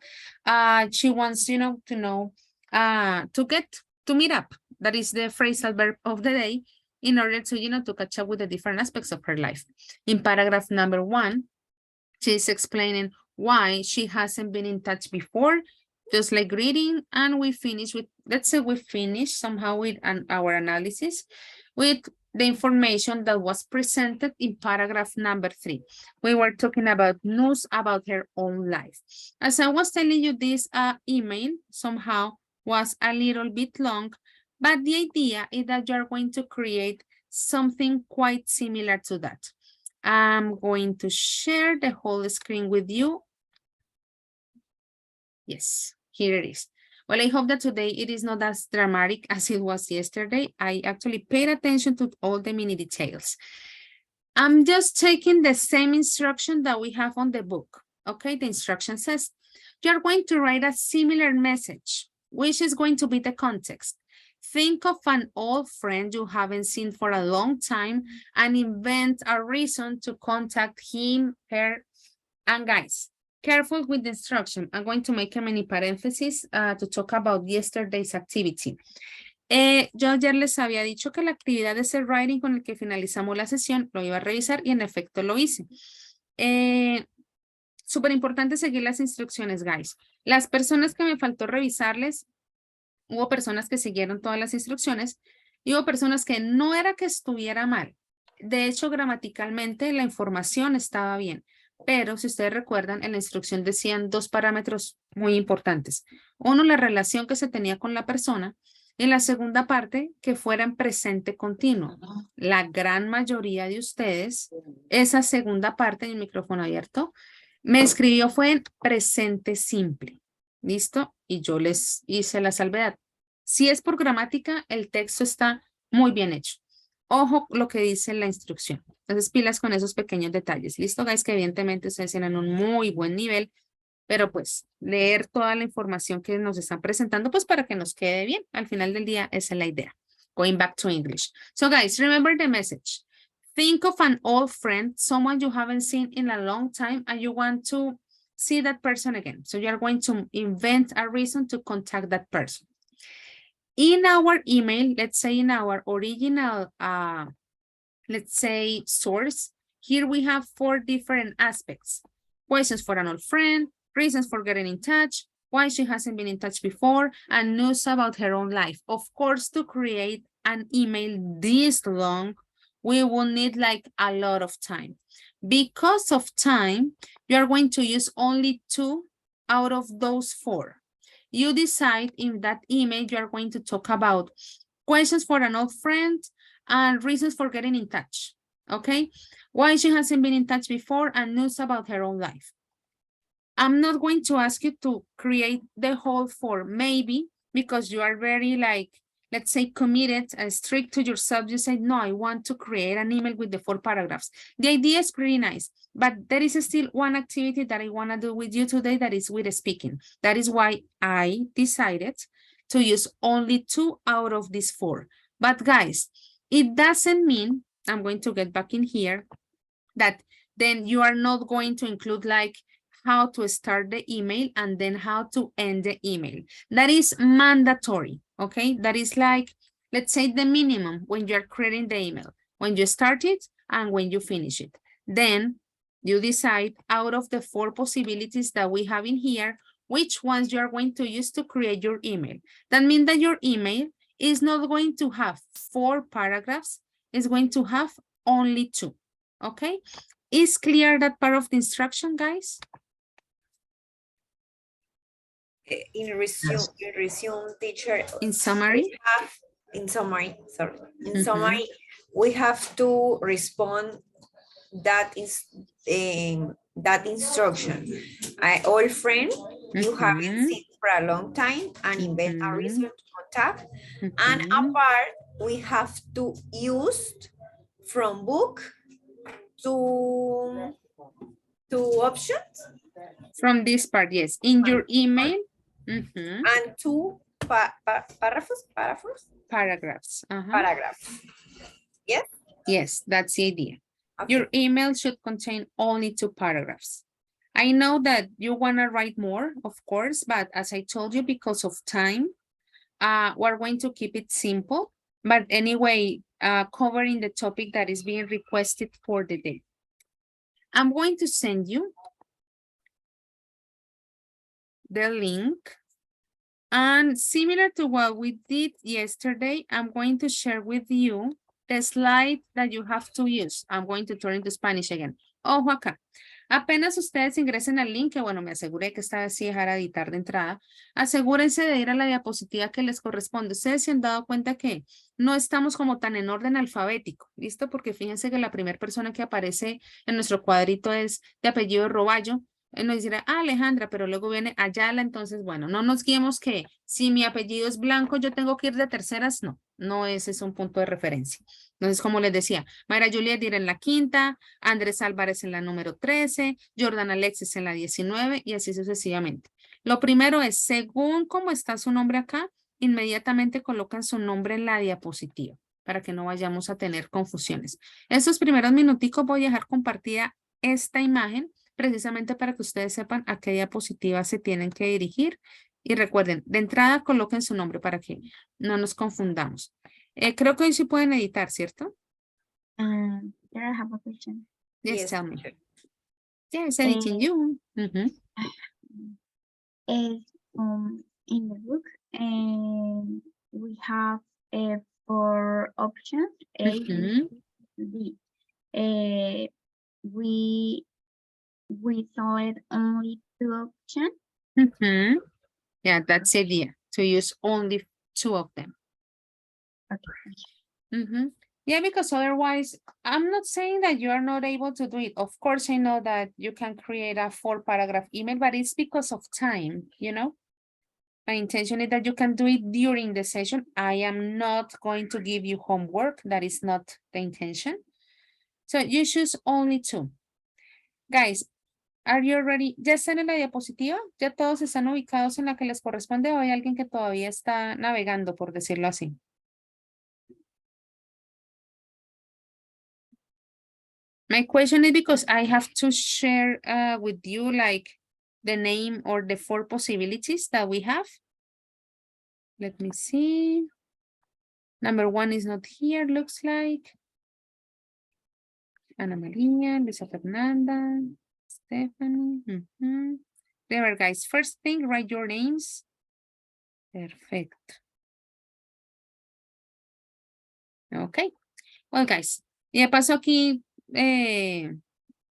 she wants, you know, to know, to meet up. That is the phrasal verb of the day. in order to, to catch up with the different aspects of her life. In paragraph number 1, she's explaining why she hasn't been in touch before, just like reading, and we finish with, let's say we finish somehow with our analysis with the information that was presented in paragraph number 3. We were talking about news about her own life. As I was telling you, this email somehow was a little bit long, but the idea is that you're going to create something quite similar to that. I'm going to share the whole screen with you. Yes, here it is. Well, I hope that today it is not as dramatic as it was yesterday. I actually paid attention to all the mini details. I'm just taking the same instruction that we have on the book. Okay, the instruction says, you're going to write a similar message, which is going to be the context. Think of an old friend you haven't seen for a long time and invent a reason to contact him, her, and guys, careful with the instruction. I'm going to make a mini parenthesis to talk about yesterday's activity. Yo ayer les había dicho que la actividad de ese writing con el que finalizamos la sesión lo iba a revisar y en efecto lo hice. Súper importante seguir las instrucciones, guys. Las personas que me faltó revisarles, hubo personas que siguieron todas las instrucciones y hubo personas que no era que estuviera mal. De hecho, gramaticalmente la información estaba bien. Pero si ustedes recuerdan, en la instrucción decían 2 parámetros muy importantes. Uno, la relación que se tenía con la persona. Y la segunda parte, que fuera en presente continuo. La gran mayoría de ustedes, esa segunda parte, en el micrófono abierto, me escribió fue en presente simple. ¿Listo? Y yo les hice la salvedad. Si es por gramática, el texto está muy bien hecho. Ojo lo que dice la instrucción. Entonces, pilas con esos pequeños detalles. ¿Listo, guys? Que evidentemente ustedes tienen un muy buen nivel, pero pues leer toda la información que nos están presentando, pues para que nos quede bien. Al final del día, esa es la idea. Going back to English. So, guys, remember the message. Think of an old friend, someone you haven't seen in a long time, and you want to see that person again. So, you are going to invent a reason to contact that person. In our email, let's say in our original, let's say source, here we have 4 different aspects. Questions for an old friend, reasons for getting in touch, why she hasn't been in touch before, and news about her own life. Of course, to create an email this long, we will need like a lot of time. Because of time, you are going to use only 2 out of those 4. You decide in that email you are going to talk about questions for an old friend and reasons for getting in touch, okay? Why she hasn't been in touch before and news about her own life. I'm not going to ask you to create the whole 4, maybe because you are very like, let's say committed and strict to yourself. You say, no, I want to create an email with the 4 paragraphs. The idea is pretty nice, but there is still one activity that I want to do with you today that is with speaking. That is why I decided to use only 2 out of these 4. But guys, it doesn't mean, I'm going to get back in here, that then you are not going to include like how to start the email and then how to end the email. That is mandatory, okay? That is like, let's say the minimum when you're creating the email, when you start it and when you finish it. Then you decide out of the 4 possibilities that we have in here, which ones you are going to use to create your email. That means that your email is not going to have 4 paragraphs, it's going to have only 2, okay? Is clear that part of the instruction, guys? In resume, teacher. In summary? In summary, we have to respond that is that instruction. An old friend you haven't seen for a long time and invent a reason to contact. And apart, we have to use from book to options. From this part, yes. In your email. And 2 paragraphs. Paragraphs. Paragraphs. Yes? Yes, that's the idea. Okay. Your email should contain only 2 paragraphs. I know that you want to write more, of course, but as I told you, because of time, we're going to keep it simple. But anyway, covering the topic that is being requested for the day. I'm going to send you the link. And similar to what we did yesterday, I'm going to share with you the slide that you have to use. I'm going to turn into Spanish again. Ojo acá. Apenas ustedes ingresen al link, que bueno, me aseguré que esta vez sí dejara de editar de entrada, asegúrense de ir a la diapositiva que les corresponde. Ustedes se han dado cuenta que no estamos como tan en orden alfabético, ¿listo? Porque fíjense que la primera persona que aparece en nuestro cuadrito es de apellido Roballo. Nos dirá, Alejandra, pero luego viene Ayala, entonces, bueno, no nos guiemos que si mi apellido es Blanco, yo tengo que ir de terceras, no ese es un punto de referencia. Entonces, como les decía, Mayra Juliet irá en la quinta, Andrés Álvarez en la número 13, Jordan Alexis en la 19 y así sucesivamente. Lo primero es, según cómo está su nombre acá, inmediatamente colocan su nombre en la diapositiva para que no vayamos a tener confusiones. Estos primeros minuticos voy a dejar compartida esta imagen precisamente para que ustedes sepan a qué diapositiva se tienen que dirigir. Y recuerden, de entrada coloquen su nombre para que no nos confundamos. Creo que hoy sí pueden editar, ¿cierto? There I have a question. Yes, Yes. tell me. Yes, editing you. Is in the book, and we have 4 options, A, B, D. We saw it only 2 options. Yeah, that's the idea, to use only 2 of them. Okay. Yeah, because otherwise, I'm not saying that you are not able to do it. Of course, I know that you can create a 4-paragraph email, but it's because of time, you know? My intention is that you can do it during the session. I am not going to give you homework. That is not the intention. So you choose only 2. Guys, are you ready? ¿Ya están en la diapositiva? ¿Ya todos están ubicados en la que les corresponde o hay alguien que todavía está navegando, por decirlo así? My question is because I have to share with you like the name or the 4 possibilities that we have. Let me see. Number 1 is not here, looks like. Ana Maria, Luisa Fernanda, Stephanie. There, guys. First thing, write your names. Perfect. Okay. Well, guys. Y de paso aquí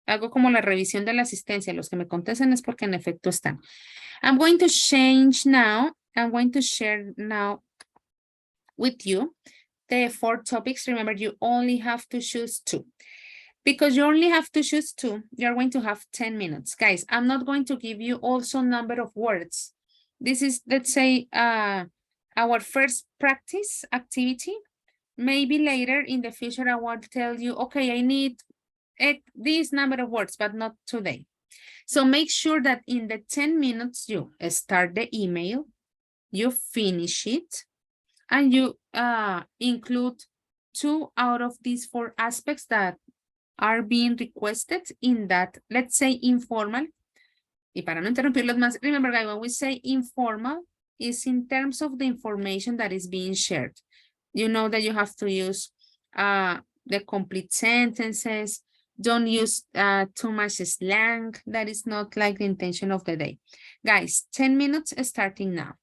hago como la revisión de la asistencia. Los que me contesten es porque en efecto están. I'm going to change now. I'm going to share now with you the 4 topics. Remember, you only have to choose 2. Because you only have to choose 2, you're going to have 10 minutes. Guys, I'm not going to give you also number of words. This is, let's say, our first practice activity. Maybe later in the future, I want to tell you, okay, I need this number of words, but not today. So make sure that in the 10 minutes, you start the email, you finish it, and you include 2 out of these 4 aspects that are being requested in that, let's say, informal. Y para no interrumpirlos más, remember, guys, when we say informal, is in terms of the information that is being shared. You know that you have to use the complete sentences. Don't use too much slang. That is not like the intention of the day. Guys, 10 minutes starting now.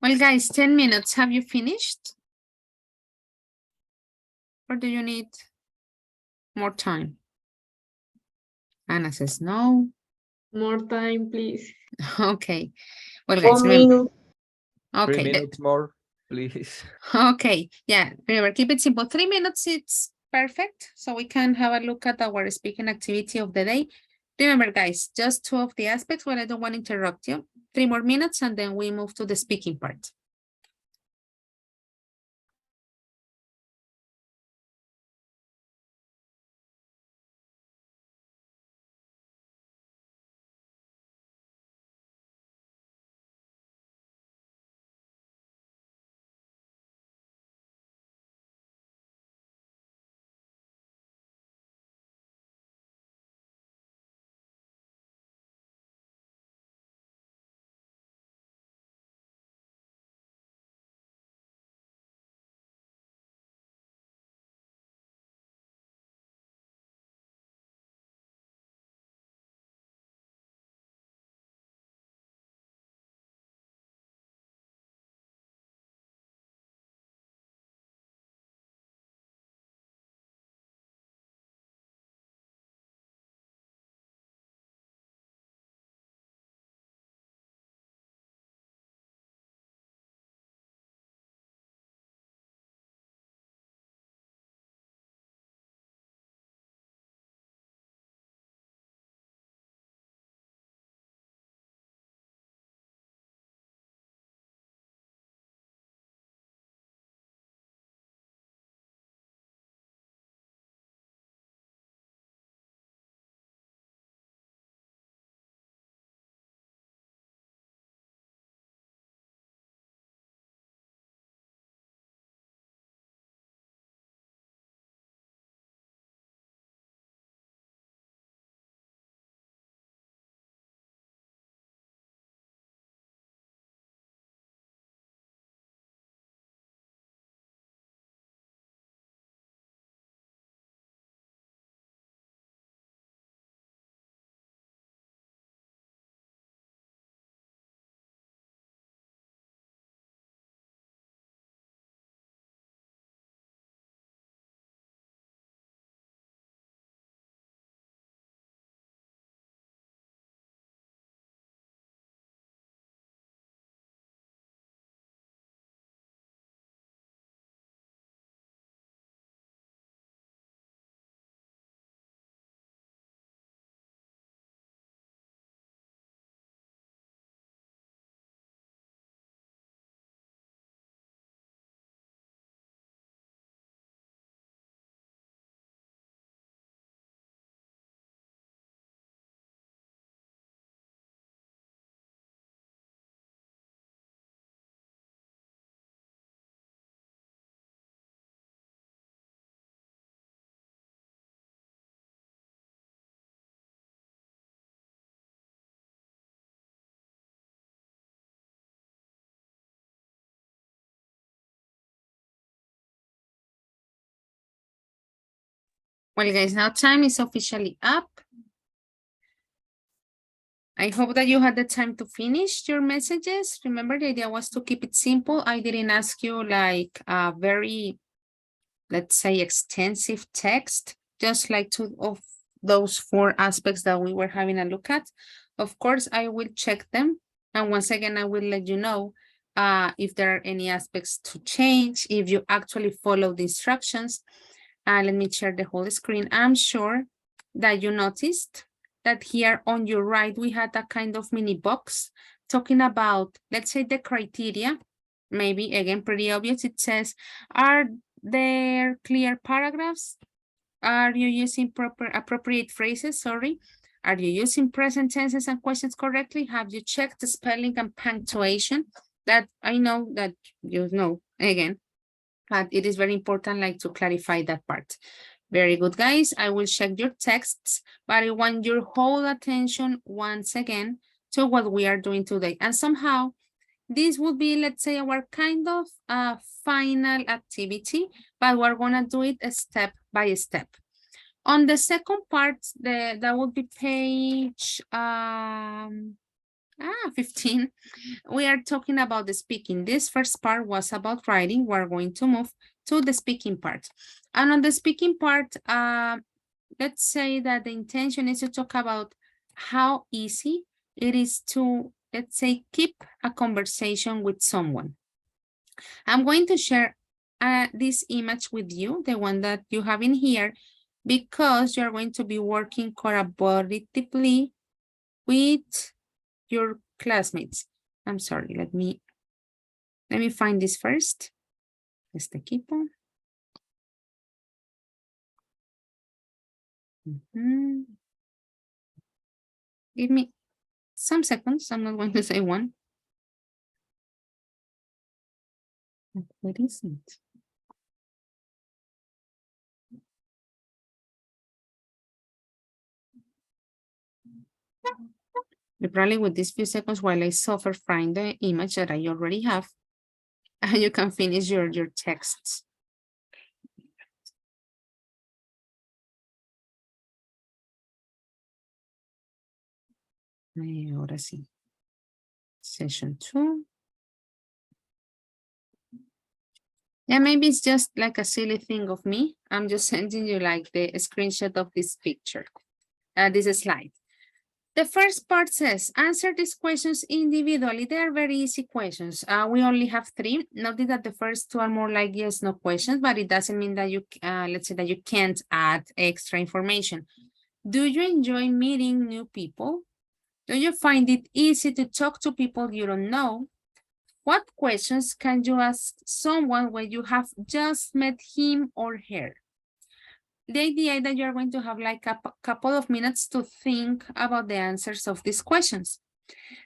Well, guys, 10 minutes. Have you finished? Or do you need more time? Anna says no. More time, please. Okay. Well, guys, 1 remember. minute. 3 minutes more, please. Okay. Yeah. Remember, keep it simple. 3 minutes, it's perfect. So we can have a look at our speaking activity of the day. Remember, guys, just 2 of the aspects, but I don't want to interrupt you. 3 more minutes, and then we move to the speaking part. Well, guys, now time is officially up. I hope that you had the time to finish your messages. Remember, the idea was to keep it simple. I didn't ask you like a very, let's say, extensive text, just like 2 of those 4 aspects that we were having a look at. Of course, I will check them. And once again, I will let you know if there are any aspects to change, if you actually follow the instructions. Let me share the whole screen. I'm sure that you noticed that here on your right, we had a kind of mini box talking about, let's say, the criteria. Maybe, again, pretty obvious. It says, are there clear paragraphs? Are you using appropriate phrases? Sorry. Are you using present tenses and questions correctly? Have you checked the spelling and punctuation? That I know that you know, again, but it is very important like to clarify that part. Very good, guys. I will check your texts, but I want your whole attention once again to what we are doing today. And somehow this would be, let's say, our kind of final activity, but we're gonna do it step by step. On the second part, that would be page 15. We are talking about the speaking. This first part was about writing. We're going to move to the speaking part. And on the speaking part, let's say that the intention is to talk about how easy it is to, let's say, keep a conversation with someone. I'm going to share this image with you, the one that you have in here, because you're going to be working collaboratively with your classmates. I'm sorry, let me find this first. Este equipo. Give me some seconds. I'm not going to say one. What is it? Probably with these few seconds while I suffer find the image that I already have, and you can finish your texts. Ahora sí. Session 2. Yeah, maybe it's just like a silly thing of me. I'm just sending you like the screenshot of this picture, this slide. The first part says, answer these questions individually. They are very easy questions. We only have 3. Notice that the first 2 are more like yes, no questions, but it doesn't mean that you, let's say that you can't add extra information. Do you enjoy meeting new people? Do you find it easy to talk to people you don't know? What questions can you ask someone when you have just met him or her? The idea that you're going to have like a couple of minutes to think about the answers of these questions.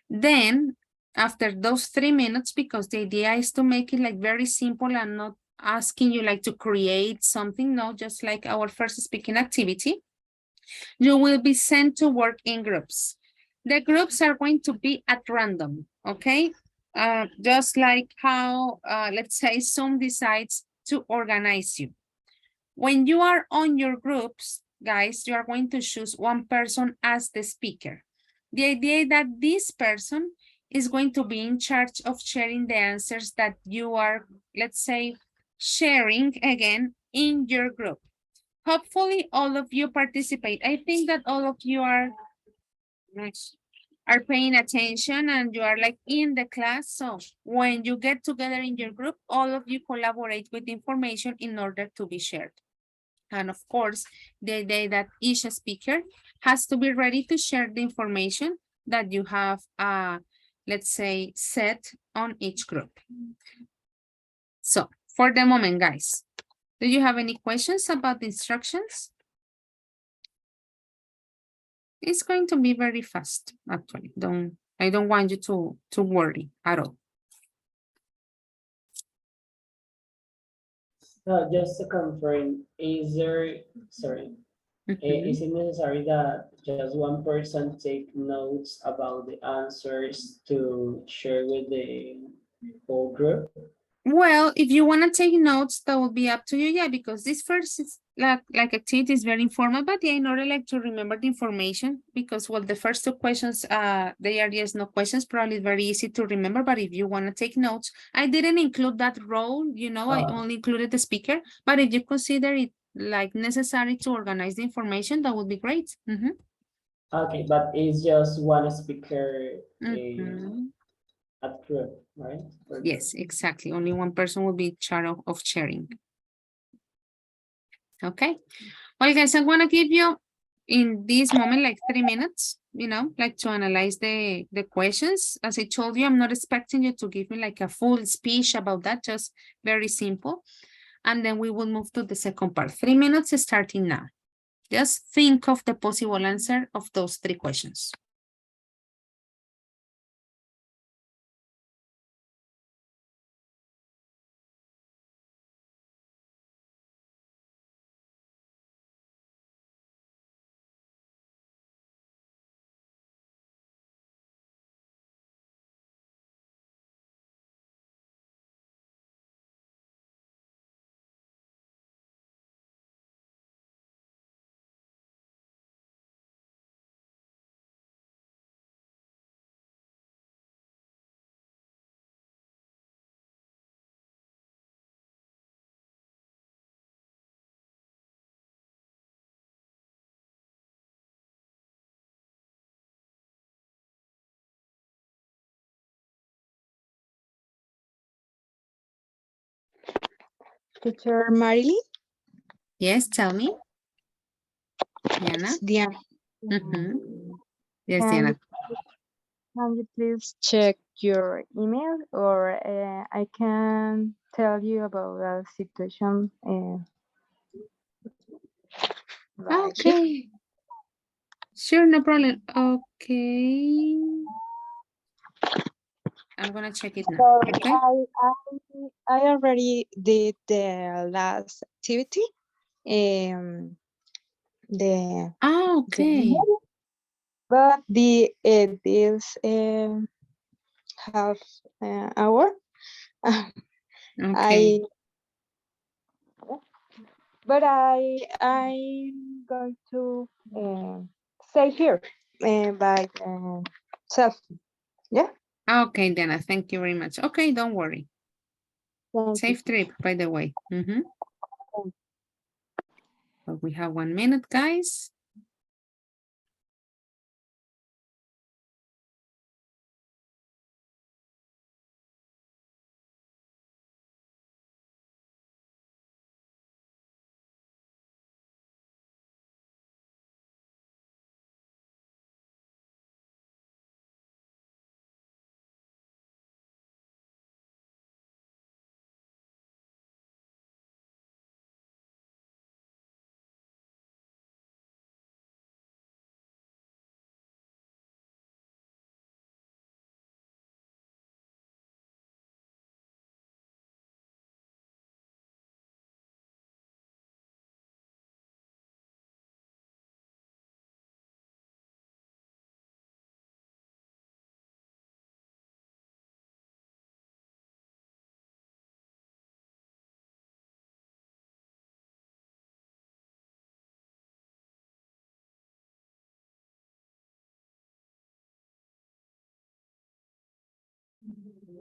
Then, after those 3 minutes, because the idea is to make it like very simple and not asking you like to create something, no, just like our first speaking activity, you will be sent to work in groups. The groups are going to be at random, okay? Just like how, let's say, Zoom decides to organize you. When you are on your groups, guys, you are going to choose one person as the speaker. The idea that this person is going to be in charge of sharing the answers that you are, let's say, sharing again in your group. Hopefully all of you participate. I think that all of you are paying attention and you are like in the class. So when you get together in your group, all of you collaborate with information in order to be shared. And of course, the idea that each speaker has to be ready to share the information that you have, let's say, set on each group. So for the moment, guys, do you have any questions about the instructions? It's going to be very fast, actually. I don't want you to worry at all. Just to confirm, is there, sorry, is it necessary that just one person take notes about the answers to share with the whole group? Well, if you want to take notes, that will be up to you. Yeah, because this first is like activity is very informal, but yeah, in order like to remember the information, because well, the first 2 questions, they are yes, no questions, probably very easy to remember. But if you want to take notes, I didn't include that role, you know, I only included the speaker. But if you consider it like necessary to organize the information, that would be great. Okay, but it's just one speaker at group, right? Yes, exactly. Only one person will be in charge of sharing. Okay. Well, guys, I'm going to give you in this moment like 3 minutes, you know, like to analyze the questions. As I told you, I'm not expecting you to give me like a full speech about that, just very simple. And then we will move to the second part. 3 minutes starting now. Just think of the possible answer of those 3 questions. Teacher Marilyn. Yes, tell me. Diana? It's Diana. Yes, Can Diana. you, can you please check your email, or I can tell you about the situation right here. Okay. Sure, no problem. Okay. I'm gonna check it now. So Okay. I already did the last activity. The Okay. but the this half hour Okay. I but I'm going to stay here by self. Yeah. Okay, Diana, thank you very much. Okay, don't worry. Thank you. Safe trip, by the way. So we have 1 minute, guys.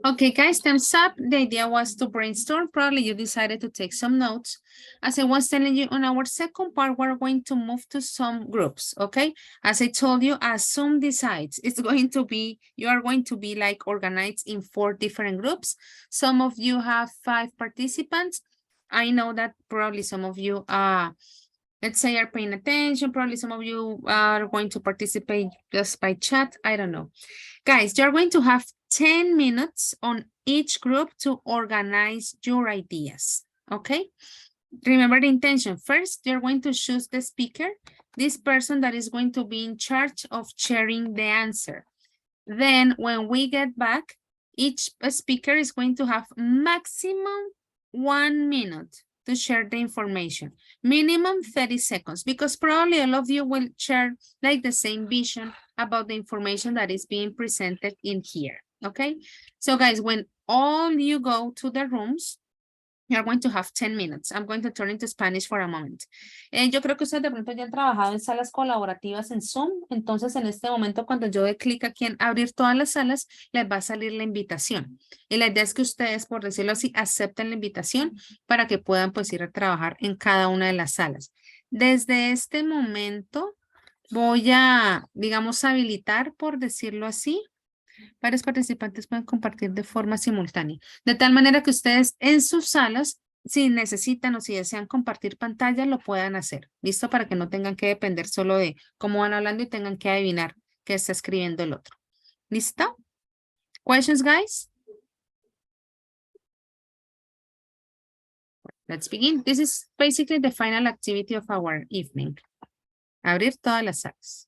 Okay, guys, thumbs up. The idea was to brainstorm. Probably you decided to take some notes. As I was telling you, on our second part, we're going to move to some groups, okay? As I told you, as Zoom decides, it's going to be, you are going to be like organized in 4 different groups. Some of you have 5 participants. I know that probably some of you let's say are paying attention. Probably some of you are going to participate just by chat. I don't know. Guys, you're going to have 10 minutes on each group to organize your ideas, okay? Remember the intention. First, you're going to choose the speaker, this person that is going to be in charge of sharing the answer. Then when we get back, each speaker is going to have maximum 1 minute to share the information, minimum 30 seconds, because probably all of you will share like the same vision about the information that is being presented in here, okay? So guys, when all you go to the rooms, you're going to have 10 minutes. I'm going to turn into Spanish for a moment. Yo creo que ustedes de pronto ya han trabajado en salas colaborativas en Zoom. Entonces, en este momento, cuando yo dé clic aquí en abrir todas las salas, les va a salir la invitación. Y la idea es que ustedes, por decirlo así, acepten la invitación para que puedan pues ir a trabajar en cada una de las salas. Desde este momento, voy a, digamos, habilitar, por decirlo así, varios participantes pueden compartir de forma simultánea. De tal manera que ustedes en sus salas, si necesitan o si desean compartir pantalla, lo puedan hacer. ¿Listo? Para que no tengan que depender solo de cómo van hablando y tengan que adivinar qué está escribiendo el otro. ¿Listo? Questions, guys? Let's begin. This is basically the final activity of our evening. Abrir todas las salas.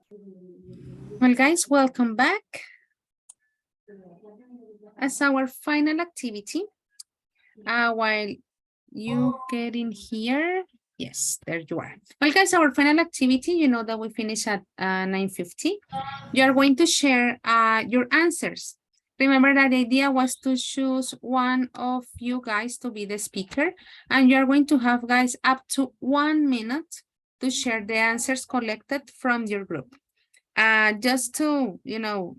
Well, guys, welcome back. As our final activity, while you get in here, yes, there you are. Well, guys, our final activity, you know that we finish at 9:50. You are going to share your answers. Remember that the idea was to choose one of you guys to be the speaker, and you are going to have, guys, up to 1 minute to share the answers collected from your group. Just to, you know,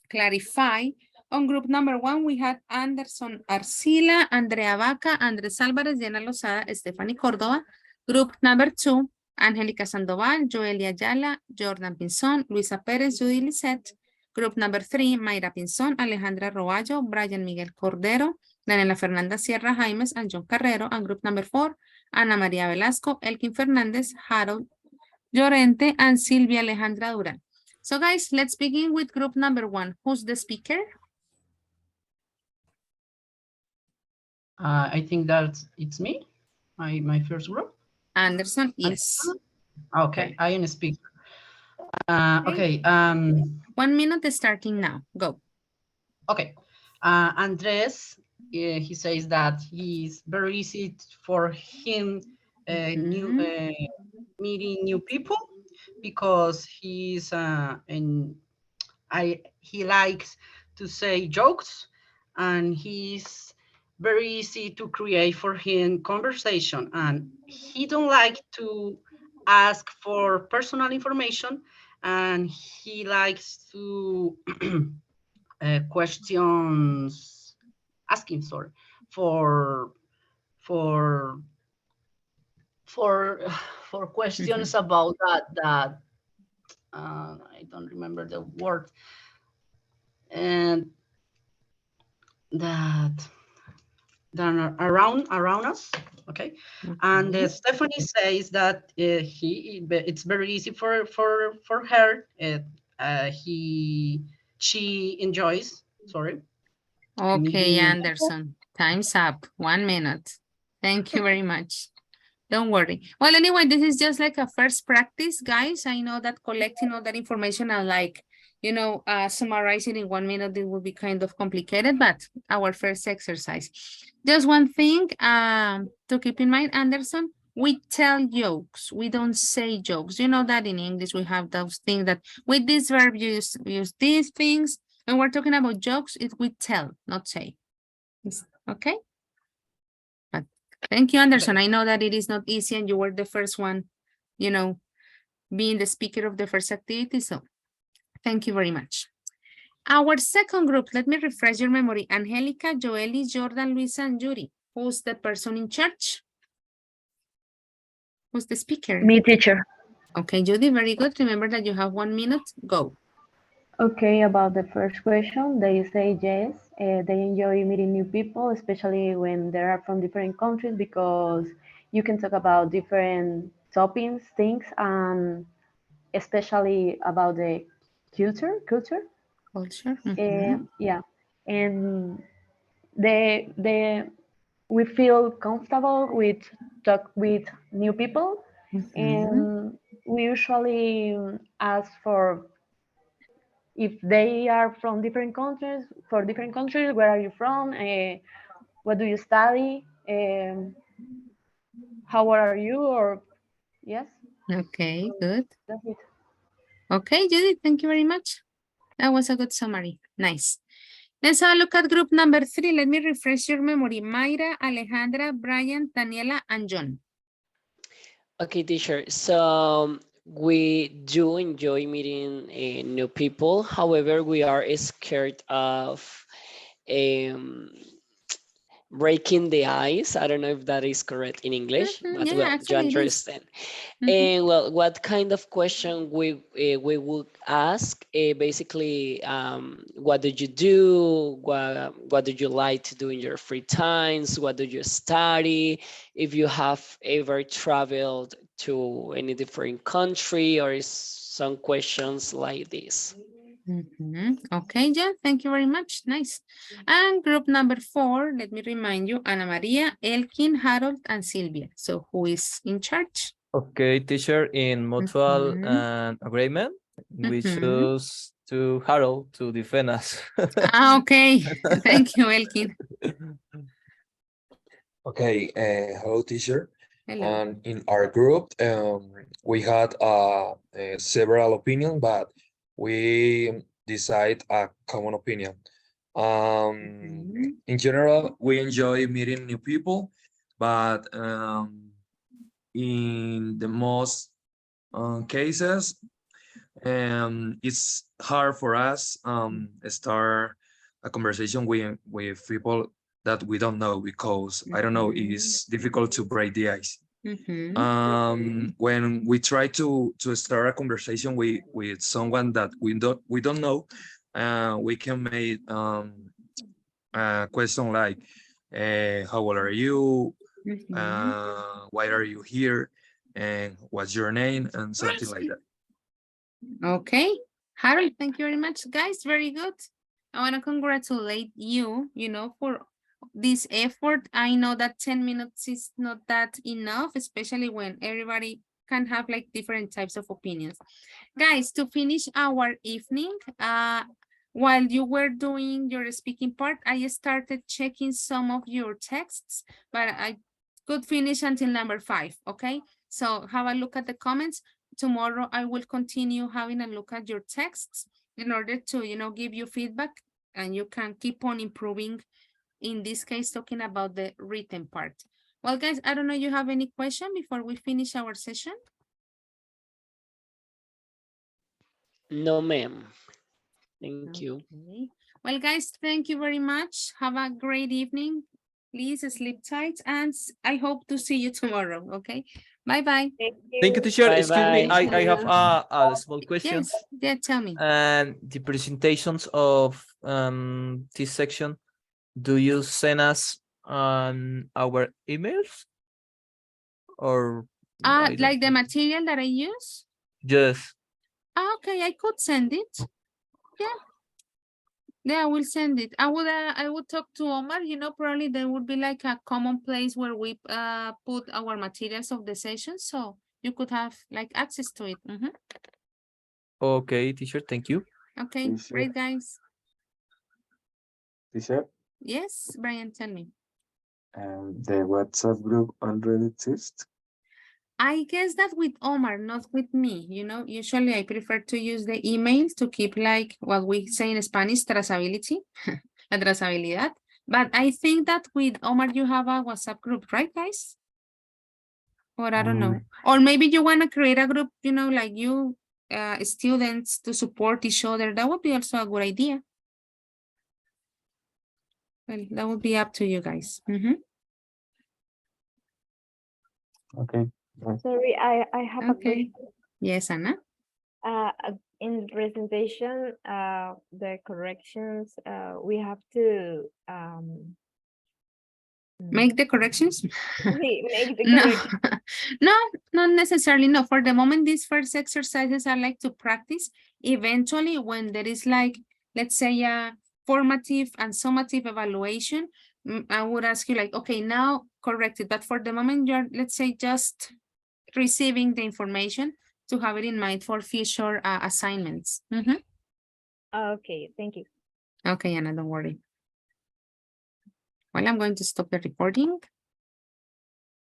clarify, on group number 1, we had Anderson Arcila, Andrea Vaca, Andres Álvarez, Diana Lozada, Stephanie Córdoba. Group number 2, Angélica Sandoval, Joelia Ayala, Jordan Pinzón, Luisa Pérez, Judy Lisset. Group number 3, Mayra Pinzón, Alejandra Roballo, Brian Miguel Cordero, Daniela Fernanda Sierra Jaimes, and John Carrero. And group number 4, Ana María Velasco, Elkin Fernández, Harold Llorente, and Silvia Alejandra Duran. So guys, let's begin with group number 1. Who's the speaker? I think that it's me, my first group. Anderson, yes. Okay, I am a speaker. Okay. 1 minute starting now. Go. Okay. Andres, he says that he's very easy for him meeting new people because he's he likes to say jokes, and he's very easy to create for him conversation, and he don't like to ask for personal information, and he likes to questions asking, sorry, for questions about that I don't remember the word, and that are around us. Okay. And Stephanie says that it's very easy for her. She enjoys, sorry. Okay, Anderson, time's up. 1 minute. Thank you very much. Don't worry. Well, anyway, this is just like a first practice, guys. I know that collecting all that information and like, you know, summarizing in 1 minute, it will be kind of complicated, but our first exercise. Just one thing to keep in mind, Anderson, we tell jokes. We don't say jokes. You know that in English, we have those things that with this verb, you use these things. When we're talking about jokes, it we tell, not say. Okay? But thank you, Anderson. I know that it is not easy and you were the first one, you know, being the speaker of the first activity. So thank you very much. Our second group, let me refresh your memory. Angelica, Joely, Jordan, Luisa, and Yuri. Who's the person in charge? Who's the speaker? Me, teacher. Okay, Judy, very good. Remember that you have 1 minute. Go. Okay, about the first question, they say yes, they enjoy meeting new people, especially when they are from different countries, because you can talk about different topics, things, and especially about the culture. Culture. Yeah, and we feel comfortable with talk with new people, and we usually ask for if they are from different countries, where are you from? What do you study? How old are you? Or yes. Okay, good. That's it. Okay, Judith, thank you very much. That was a good summary. Nice. Let's have a look at group number 3. Let me refresh your memory. Mayra, Alejandra, Brian, Daniela, and John. Okay, teacher. So we do enjoy meeting new people. However, we are scared of breaking the ice. I don't know if that is correct in English, but yeah, well, you understand. And well, what kind of question we would ask? Basically, what do you do? What do you like to do in your free times? What do you study? If you have ever traveled to any different country, or some questions like this. Okay, yeah, thank you very much. Nice. And group number 4, let me remind you, Ana Maria, Elkin, Harold, and Sylvia. So who is in charge? Okay, teacher, in mutual agreement, we choose to Harold to defend us. Okay, thank you, Elkin. Okay, hello, teacher. Hello. And in our group, we had several opinions, but we decide a common opinion. In general, we enjoy meeting new people, but in the most cases, it's hard for us start a conversation with people that we don't know because I don't know, it's difficult to break the ice. When we try to start a conversation with someone that we don't know, we can make a question like, how old are you? Why are you here? And what's your name? And something like that. Okay, Harold, thank you very much, guys. Very good. I want to congratulate you, for this effort. I know that 10 minutes is not that enough, especially when everybody can have like different types of opinions. Guys, to finish our evening, while you were doing your speaking part, I started checking some of your texts, but I could finish until number 5, okay? So have a look at the comments. Tomorrow I will continue having a look at your texts in order to, give you feedback, and you can keep on improving, in this case, talking about the written part. Well, guys, I don't know, you have any question before we finish our session? No, ma'am. Thank you. Okay. Well, guys, thank you very much. Have a great evening. Please sleep tight, and I hope to see you tomorrow, okay? Bye-bye. Thank you, teacher. Excuse me, Bye-bye. I have a small question. Yes, yeah, tell me. And the presentations of this section, do you send us on our emails? Or I don't Like the think- material that I use? Yes. Okay, I could send it. Yeah, I will send it. I would talk to Omar, probably there would be like a common place where we put our materials of the session, so you could have like access to it. Okay, teacher, thank you. Okay, great, guys. Teacher, Yes, Brian, tell me. the WhatsApp group already exists? I guess that with Omar, not with me, usually I prefer to use the emails to keep like what we say in Spanish, trazability, la trazabilidad. But I think that with Omar, you have a WhatsApp group, right, guys? Or I don't know. Or maybe you want to create a group, like you students to support each other. That would be also a good idea. Well, that would be up to you guys. Okay. Sorry, I have a Okay. question. Yes, Anna. In the presentation, the corrections, we have to Make the corrections? make the No, correction. no, not necessarily. No, for the moment, these first exercises are like to practice. Eventually, when there is like, let's say, a formative and summative evaluation, I would ask you like, okay, now correct it. But for the moment, you're, let's say, just receiving the information to have it in mind for future assignments. Okay, thank you. Okay, Anna, don't worry. Well, I'm going to stop the recording.